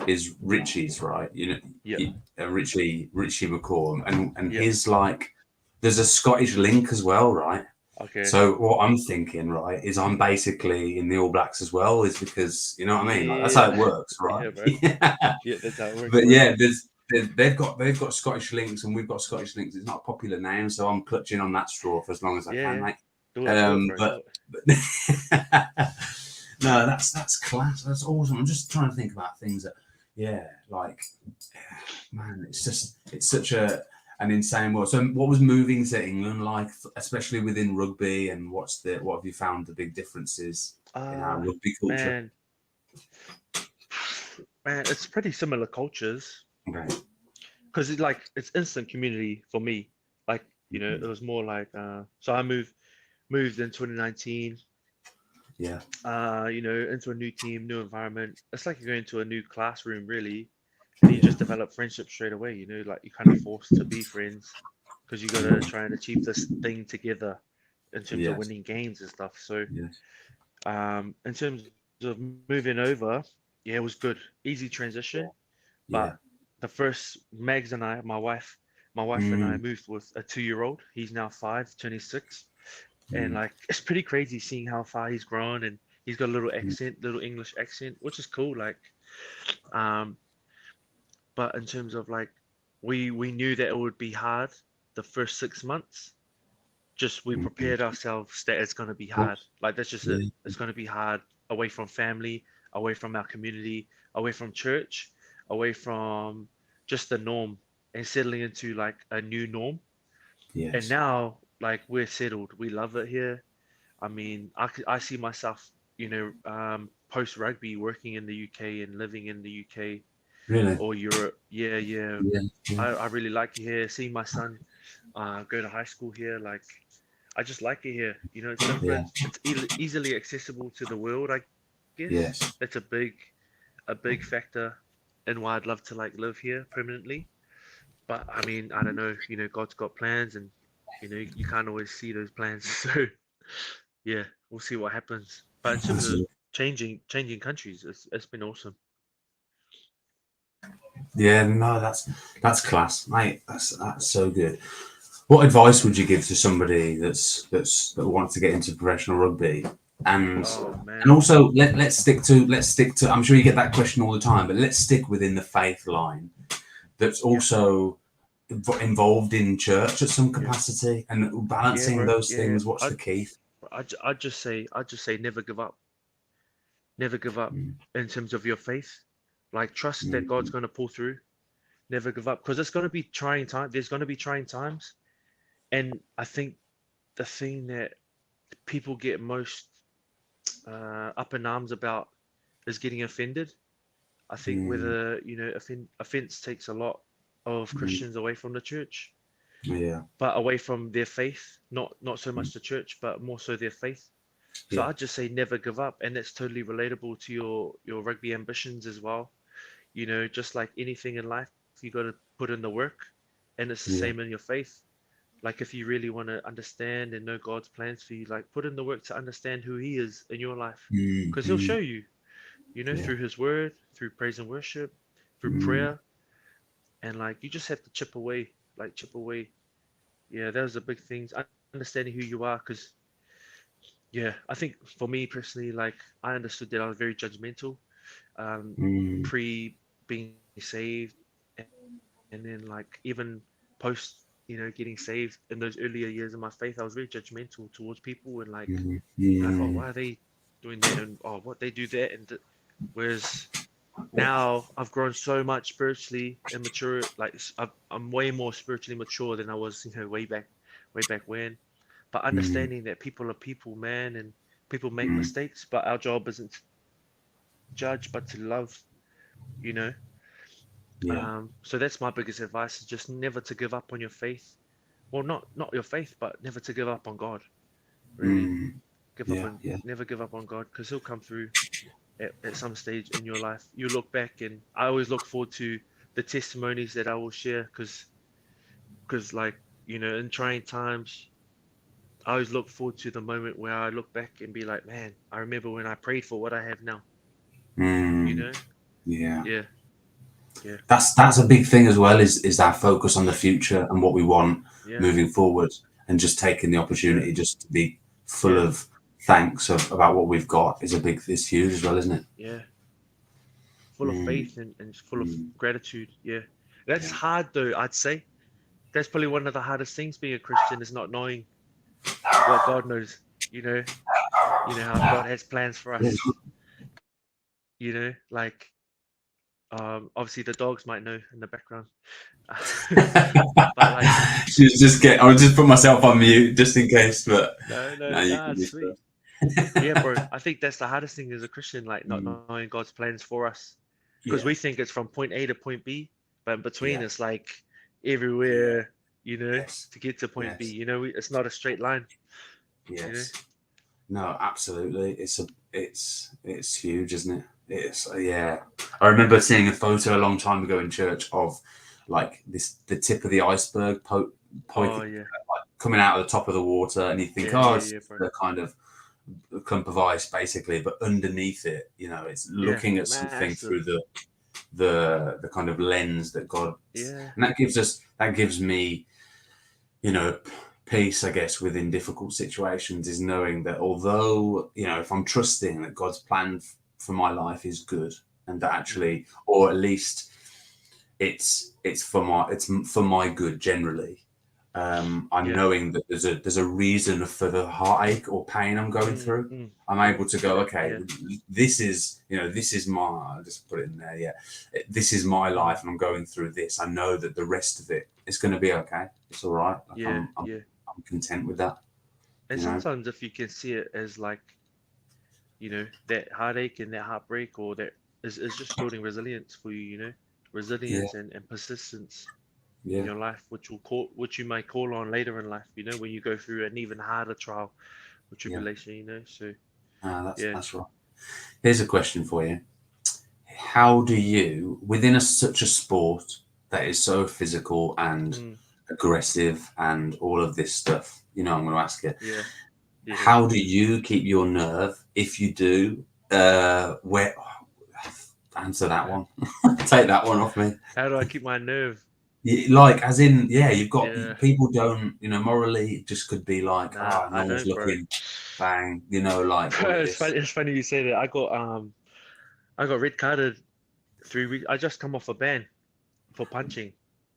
is Richie's, right? Yep, Richie McCaws, and yep. his like there's a Scottish link as well, right? Okay. So what I'm thinking, right, is I'm basically in the All Blacks as well, is because you know what I mean? Like that's how Yeah, it works, right? yeah, bro. Yeah. Yeah, that's how it works, But bro. yeah, they've got Scottish links and we've got Scottish links. It's not a popular name, so I'm clutching on that straw for as long as I Yeah, can, yeah. mate. Do it, bro. Do But it. no, that's class. That's awesome. I'm just trying to think about things that, yeah, like, man, it's such an insane world. So, what was moving to England like, especially within rugby, and what have you found the big differences in our rugby culture? Man, it's pretty similar cultures Okay. because it's instant community for me. Like, it was more like so I moved in 2019. Yeah. Into a new team, new environment. It's like you're going to a new classroom, really, and you just develop friendship straight away. Like you're kind of forced to be friends because you got to try and achieve this thing together in terms of Yes. winning games and stuff. So, Yes. in terms of moving over, yeah, it was good, easy transition. Yeah. But the first Megs and I, my wife and I Mm. moved with a 2-year-old. He's now 5, turning 6. And Mm. like it's pretty crazy seeing how far he's grown, and he's got a little Mm. accent, little English accent, which is cool. Like, um, but in terms of like, we knew that it would be hard the first 6 months. Just we Mm. prepared ourselves that it's gonna be Cool. hard. Like that's just it. Yeah. It's gonna be hard away from family, away from our community, away from church, away from just the norm, and settling into like a new norm. And Yes. now, like we're settled. We love it here. I mean, I see myself, post rugby working in the UK and living in the UK Really. or Europe. Yeah, yeah. Yeah. Yeah. I really like it here. Seeing my son go to high school here, like I just like it here. You know, it's Yeah. different. It's easily accessible to the world, I guess. Yes. That's a big factor in why I'd love to like live here permanently. But I mean, I don't know, you know, God's got plans and you know, you can't always see those plans. So yeah, we'll see what happens. But in terms of changing countries, it's been awesome. Yeah, no, that's class, mate. That's so good. What advice would you give to somebody that wants to get into professional rugby? And Oh and man. also let's stick to. I'm sure you get that question all the time, but let's stick within the faith line. That's Yeah. also involved in church at some Yeah. capacity, and Yeah, balancing bro. those Yeah, yeah. things. What's the key? I'd just say never give up. Never give up Mm, in terms of your faith. Like trust that God's mm, going to pull through. Never give up because it's going to be trying time. There's going to be trying times. And I think the thing that people get most up in arms about is getting offended. I think mm, whether, you know, offense takes a lot of mm. Christians away from the church, Yeah, but away from their faith, not so much the church, but more so their faith. So yeah, I'd just say never give up, and that's totally relatable to your rugby ambitions as well. You know, just like anything in life, you got to put in the work, and it's the yeah. same in your faith. Like if you really want to understand and know God's plans for you, like put in the work to understand who He is in your life, Mm, because He'll mm, show you. You know, yeah. through His Word, through praise and worship, through Mm, prayer, and like you just have to chip away, like chip away. Yeah, those are big things. Understanding who you are, because yeah, I think for me personally, like I understood that I was very judgmental, mm, pre being saved, and then like even post, you know, getting saved in those earlier years of my faith, I was very judgmental towards people and mm, like, oh, mm. why are they doing that and oh, what they do that and whereas now I've grown so much spiritually and mature, like I'm way more spiritually mature than I was, you know, way back when. But Mm, understanding that people are people, man, and people make mm. mistakes, but our job isn't to judge, but to love, you know. Yeah. So that's my biggest advice: is just never to give up on your faith. Well, not your faith, but never to give up on God. Really, Mm, yeah. Yeah. never give up on God, because He'll come through at some stage in your life. You look back, and I always look forward to the testimonies that I will share, because like you know, in trying times, I always look forward to the moment where I look back and be like, man, I remember when I prayed for what I have now. You Mm, know? yeah. Yeah, yeah, That's a big thing as well. Is our focus on the future and what we want yeah, moving forward, and just taking the yeah, opportunity just to be full yeah, of thanks about what we've got is huge as well, isn't it? yeah. Full of Mm, faith and full of mm, gratitude. Yeah, that's yeah. hard though. I'd say that's probably one of the hardest things being a Christian is not knowing what God knows. You know, you know how God has plans for us. You know, like obviously the dogs might know in the background, but like I would just put myself on mute just in case, but no, no, no, you nah, can it's be sweet. still. Yeah, bro. I think that's the hardest thing as a Christian, like not Mm, knowing God's plans for us, because yeah. we think it's from point A to point B, but in between Yeah. it's like Yeah. everywhere, you know, Yes. to get to point B. Yes. You know, it's not a straight line. You know. Yes. No, absolutely. It's huge, isn't it? It's yeah. I remember seeing a photo a long time ago in church of like the tip of the iceberg Oh poking yeah, coming out of the top of the water, and you think, yeah, oh, yeah, it's yeah, just bro. a kind of a clump of ice, basically, but underneath it, it's Yeah, looking at something massive. through the kind of lens that God, Yeah, and that gives me you know, peace, I guess, within difficult situations is knowing that although, if I'm trusting that God's plan for my life is good and that mm, actually, or at least it's for my good generally. I'm yeah, knowing that there's a reason for the heartache or pain I'm going through. mm. I'm able to go, okay, Yeah, this is my, I'll just put it in there, yeah. This is my mm. life and I'm going through this. I know that the rest of it is going to be okay. It's all right. Like Yeah, yeah. I'm content with that, And you know? sometimes if you can see it as like, you know, that heartache and that heartbreak or that is just building resilience for you, you know, Yeah. resilience and persistence. in your life, which you may call on later in life, when you go through an even harder trial or tribulation, So That's right. Here's a question for you. How do you, within such a sport that is so physical and aggressive and all of this stuff, I'm going to ask you, how do you keep your nerve if you do? Answer that one. Take that one off me. How do I keep my nerve? Like, as in, you've got people don't, morally, it just could be like, no one's looking, bang, like. Bro, it's funny you say that. I got red carded 3 weeks. I just come off a ban for punching.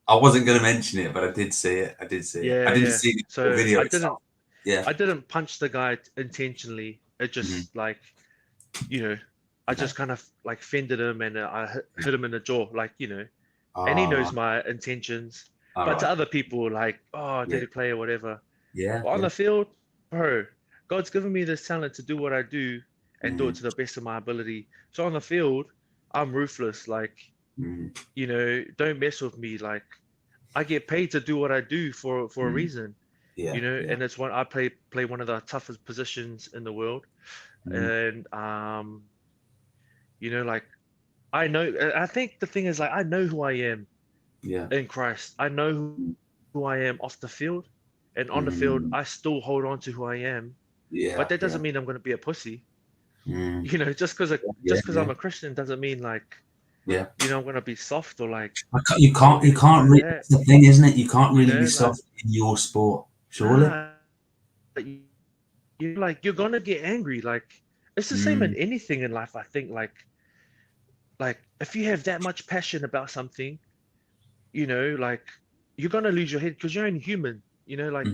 I wasn't going to mention it, but I did see it. I didn't see the video itself. I didn't punch the guy intentionally. It just I just kind of like fended him and I hit him in the jaw, and he knows my intentions. But to other people, like, dirty player, whatever. Yeah. On the field, bro, God's given me this talent to do what I do and do it to the best of my ability. So on the field, I'm ruthless. Like, don't mess with me. Like, I get paid to do what I do for a reason. Yeah. And it's I play one of the toughest positions in the world. And like, I know, I think the thing is, like, I know who I am in Christ. I know who I am off the field, and on the field, I still hold on to who I am. Yeah. But that doesn't mean I'm going to be a pussy. Just because I'm a Christian doesn't mean like, I'm going to be soft or like. You can't really, that's the thing, isn't it? You can't really be soft in your sport, surely. You're going to get angry. Like, it's the same in anything in life. I think like if you have that much passion about something, like, you're going to lose your head because you're only human, like,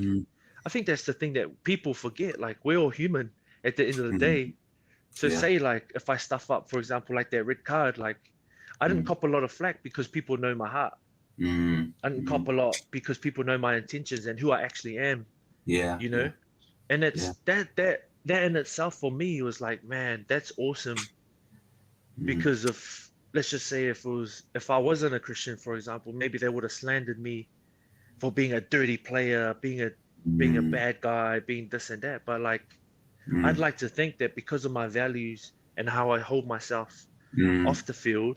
I think that's the thing that people forget. Like, we're all human at the end of the day. So say, like, if I stuff up, for example, like that red card, like, I didn't cop a lot of flack because people know my heart. I didn't cop a lot because people know my intentions and who I actually am. And it's that in itself for me was like, man, that's awesome. Because of, let's just say, if I wasn't a Christian, for example, maybe they would have slandered me for being a dirty player, being a bad guy, being this and that. But like, I'd like to think that because of my values and how I hold myself off the field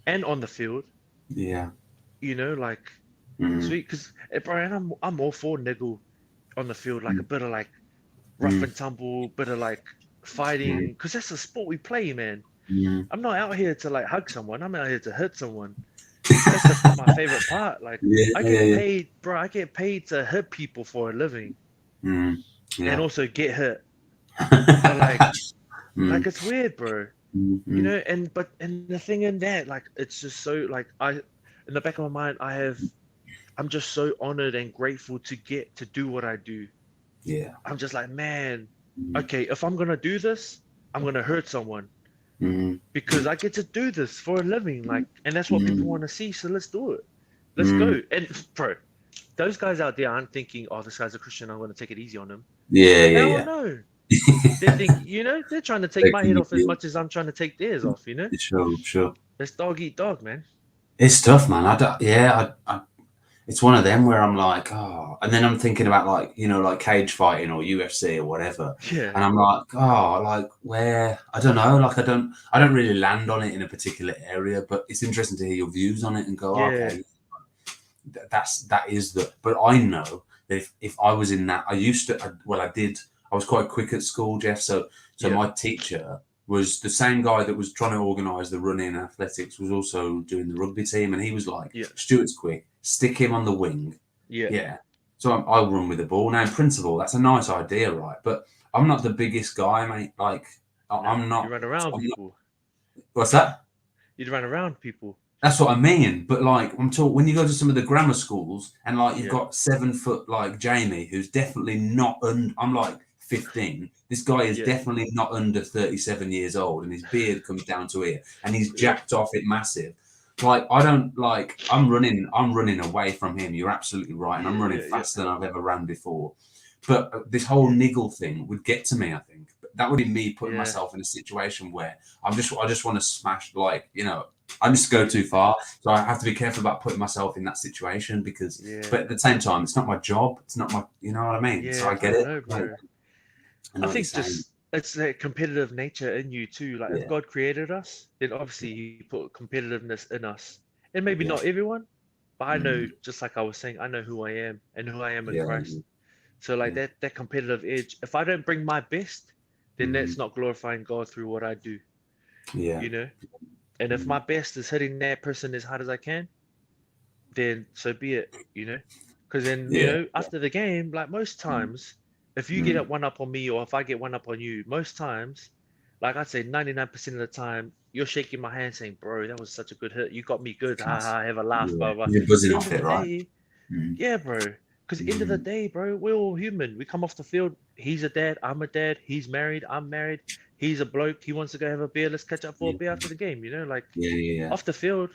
and on the field, like, sweet, because Brian, I'm all for niggle on the field, like a bit of like rough and tumble, bit of like fighting, because that's the sport we play, man. I'm not out here to like hug someone. I'm out here to hit someone. That's my favorite part. Like, I get paid, bro. I get paid to hit people for a living, and also get hit. But like it's weird, bro. And the thing in that, like, it's just so like in the back of my mind, I'm just so honored and grateful to get to do what I do. Yeah. I'm just like, man, okay, if I'm gonna do this, I'm gonna hurt someone. Because I get to do this for a living, like, and that's what people want to see. So let's do it. Let's go. And bro, those guys out there aren't thinking, "Oh, this guy's a Christian. I'm going to take it easy on him." Hell no. They think, they're trying to take my head off as much as I'm trying to take theirs off. Sure. It's dog eat dog, man. It's tough, man. It's one of them where I'm like, and then I'm thinking about like, like cage fighting or UFC or whatever. Yeah. And I'm like, like where, I don't know, like I don't really land on it in a particular area, but it's interesting to hear your views on it and go, okay, but I know that if I was in that, I was quite quick at school, Jeff. So my teacher was the same guy that was trying to organise the running and athletics, was also doing the rugby team. And he was like, Stuart's quick, stick him on the wing. Yeah. So I'll run with the ball. Now, in principle, that's a nice idea, right? But I'm not the biggest guy, mate. Like, I'm not. You run around people. What's that? You'd run around people. That's what I mean. But like, I'm talking, when you go to some of the grammar schools and like you've got 7 foot like Jamie, who's definitely not I'm like 15. This guy is definitely not under 37 years old, and his beard comes down to here, and he's jacked off it massive. Like, I don't like, I'm running away from him. You're absolutely right. And I'm running faster than I've ever ran before. But this whole niggle thing would get to me, I think. That would be me putting myself in a situation where I just want to smash, like, I just go too far, so I have to be careful about putting myself in that situation because. Yeah. But at the same time, it's not my job. It's not my. You know what I mean? So Yeah, I I get don't it. know, bro. I I know what you're think saying. just it's that competitive nature in you too. Like if Yeah. God created us, then obviously He put competitiveness in us. And maybe Yeah. not everyone, but I know, Mm. just like I was saying, I know who I am and who I am in Yeah. Christ. So like Yeah. that competitive edge, if I don't bring my best, then Mm. that's not glorifying God through what I do, Yeah. you know? And if Mm. my best is hitting that person as hard as I can, then so be it, you know? Because then, Yeah. after the game, like most Mm. times, if you get Mm. up one up on me or if I get one up on you, most times, like I'd say 99% of the time, you're shaking my hand saying, bro, that was such a good hit. You got me good. Ha Class. ha, have a laugh, Yeah. blah, blah. You're buzzing End off of the it, right? day, Mm. yeah, bro. Because end of the Mm. day, bro, we're all human. We come off the field. He's a dad. I'm a dad. He's married. I'm married. He's a bloke. He wants to go have a beer. Let's catch up for a Yeah. beer after the game. Like Yeah. Yeah. off the field,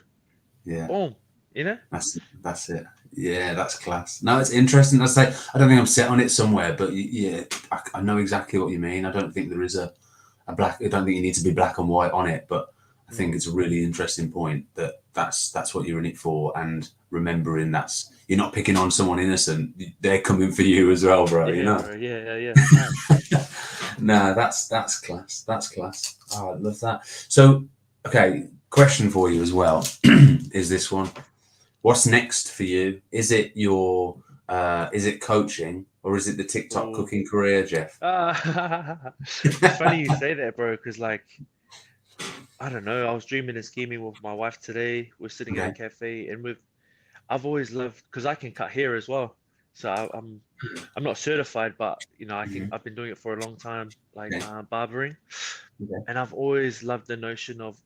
Yeah. boom. You know? That's it. Yeah, that's class. No, it's interesting. I say I don't think I'm set on it somewhere, but yeah, I know exactly what you mean. I don't think there is a black. I don't think you need to be black and white on it, but I think Mm. it's a really interesting point that's what you're in it for, and remembering that's you're not picking on someone innocent. They're coming for you as well, bro. You Yeah, know. bro. Yeah. Facts. No, that's class. That's class. Oh, I love that. So, okay, question for you as well is this one. What's next for you? Is it is it coaching or is it the TikTok Oh, cooking career, Jeff? it's funny you say that, bro, because like I don't know, I was dreaming and scheming with my wife today. We're sitting at a Okay. cafe, and I've always loved because I can cut hair as well. So I'm not certified, but Mhm. I've been doing it for a long time, like Okay. barbering, Okay. and I've always loved the notion of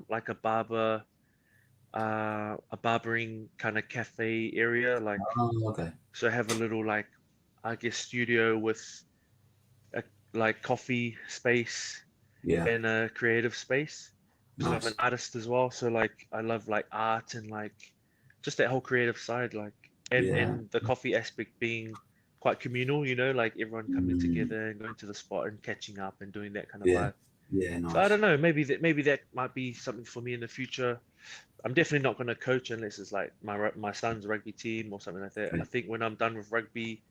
like a barbering kind of cafe area, like Oh, okay. so have a little like I guess studio with a like coffee space Yeah. and a creative space because I'm an Nice. artist as well. So like I love like art and like just that whole creative side, like Yeah. and the coffee aspect being quite communal, like everyone coming Mm, together and going to the spot and catching up and doing that kind of yeah. vibe. Yeah. So I Nice. don't know, maybe that might be something for me in the future. I'm definitely not going to coach unless it's like my son's rugby team or something like that. I Okay. think when I'm done with rugby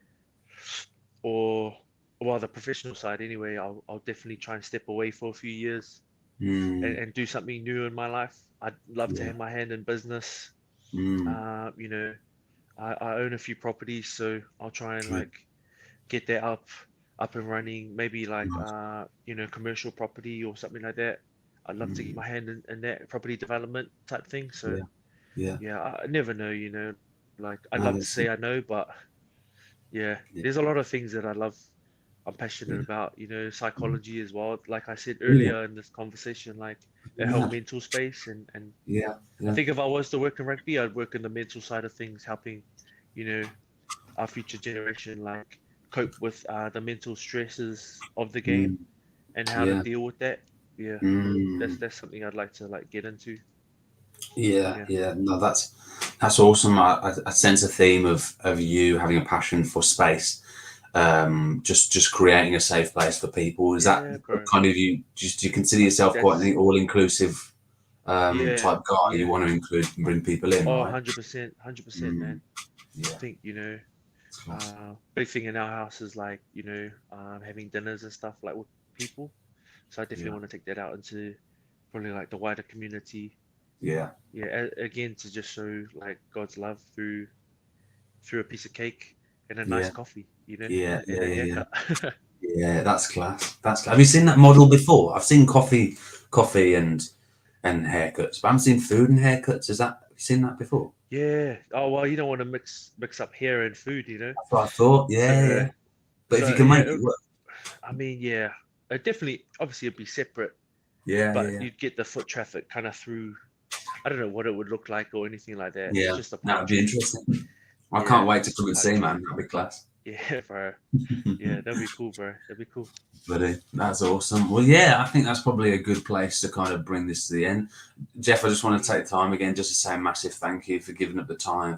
or well the professional side anyway, I'll definitely try and step away for a few years Mm, and do something new in my life. I'd love to yeah. have my hand in business. Mm, You know, I own a few properties, so I'll try and okay. like get that up and running. Maybe like Nice. commercial property or something like that. I'd love to get Mm, my hand in that property development type thing. So yeah. Yeah. yeah, I never know, like I'd No, love to that's say I know, but yeah, yeah. there's a lot of things that I love. I'm Yeah. passionate about, Mm, psychology as well. Like I said brilliant. earlier in this conversation, like the whole Mad. mental space and Yeah. I Yeah. think if I was to work in rugby, I'd work in the mental side of things, helping, you know, our future generation like cope with the mental stresses of the game Mm, and how to yeah. deal with that. Yeah, that's Mm. that's something I'd like to like get into. Yeah, Yeah. yeah, no, that's awesome. I sense a theme of you having a passion for space, just creating a safe place for people. Is that Yeah, bro. kind of you? Just do you consider I think yourself quite that's an all-inclusive yeah, type guy? You yeah. want to include and bring people in, Oh, right? 100%, 100%, Mm, man. I yeah, think, it's class. big thing in our house is like, having dinners and stuff like with people. So I definitely Yeah, want to take that out into probably like the wider community. yeah, Yeah, again to just show like God's love through a piece of cake and a nice yeah, coffee, yeah, and yeah, a yeah, yeah. haircut. Yeah, that's class. That's class. Have you seen that Yeah. model before? I've seen coffee and haircuts, but I haven't seen food and haircuts. Have you seen that before? Yeah. Oh well, you don't want to mix up hair and food, That's what I thought. Yeah, So yeah. But if you so can yeah, make it work, I mean, yeah, definitely. Obviously, it'd be separate, yeah, but yeah, you'd get the foot traffic kind of through. I don't know what it would look like or anything like that. It's yeah, just a that pipe would be dream. interesting. I can't Yeah, wait to just a come and pipe see, dream. man. That'd be class. Yeah, bro. Yeah, that'd be cool, bro. That'd be cool. Buddy, that's awesome. Well, yeah, I think that's probably a good place to kind of bring this to the end. Jeff, I just want to Mm. take time again just to say a massive thank you for giving up the time,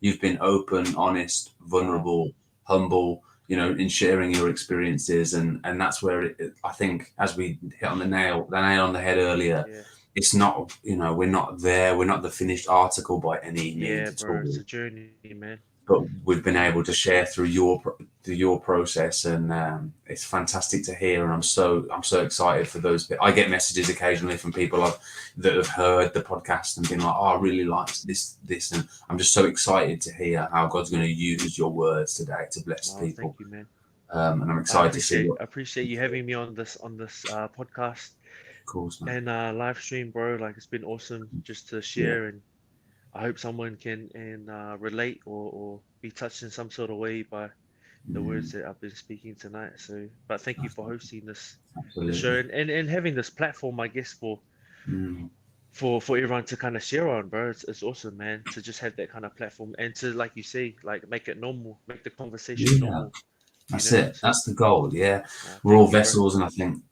you've been open, honest, Oh, vulnerable, humble, in sharing your experiences. And that's where I think, as we hit on the nail on the head earlier, yeah. it's not, we're not there. We're not the finished article by any means Yeah, at bro, it's all. a journey, man. But we've been able to share through your process, and it's fantastic to hear. And I'm so excited for those. I get messages occasionally from people that have heard the podcast and been like, "Oh, I really like this," and I'm just so excited to hear how God's going to use your words today to bless Oh, people. thank you, man. And I'm excited to see what. I appreciate you having me on this podcast Of course, man. and live stream, bro. Like it's been awesome just to Yeah. share, and I hope someone can relate or be touched in some sort of way by the words that I've been speaking tonight. So, but thank you for hosting the show Absolutely. and having this platform, I guess, Mm. for everyone to kind of share on, bro. It's awesome, man, to just have that kind of platform and to, like you say, like make it normal, make the conversation Yeah. normal, That's it. So, That's the goal. Yeah, we're all thank you, bro. vessels, and I think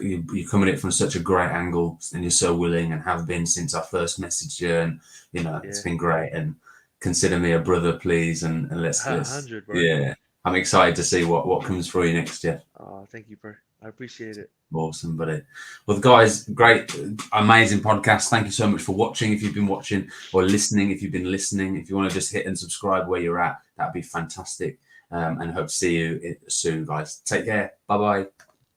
you're coming at it from such a great angle, and you're so willing, and have been since I first messaged you, and it's Yeah, been great. And consider me a brother, please, and let's 100, bro. yeah. I'm excited to see what comes for you next year. Oh, thank you, bro. I appreciate it. Awesome, buddy. Well, guys, great, amazing podcast. Thank you so much for watching. If you've been watching or listening, if you've been listening, if you want to just hit and subscribe where you're at, that'd be fantastic. And hope to see you soon, guys. Take care. Bye bye.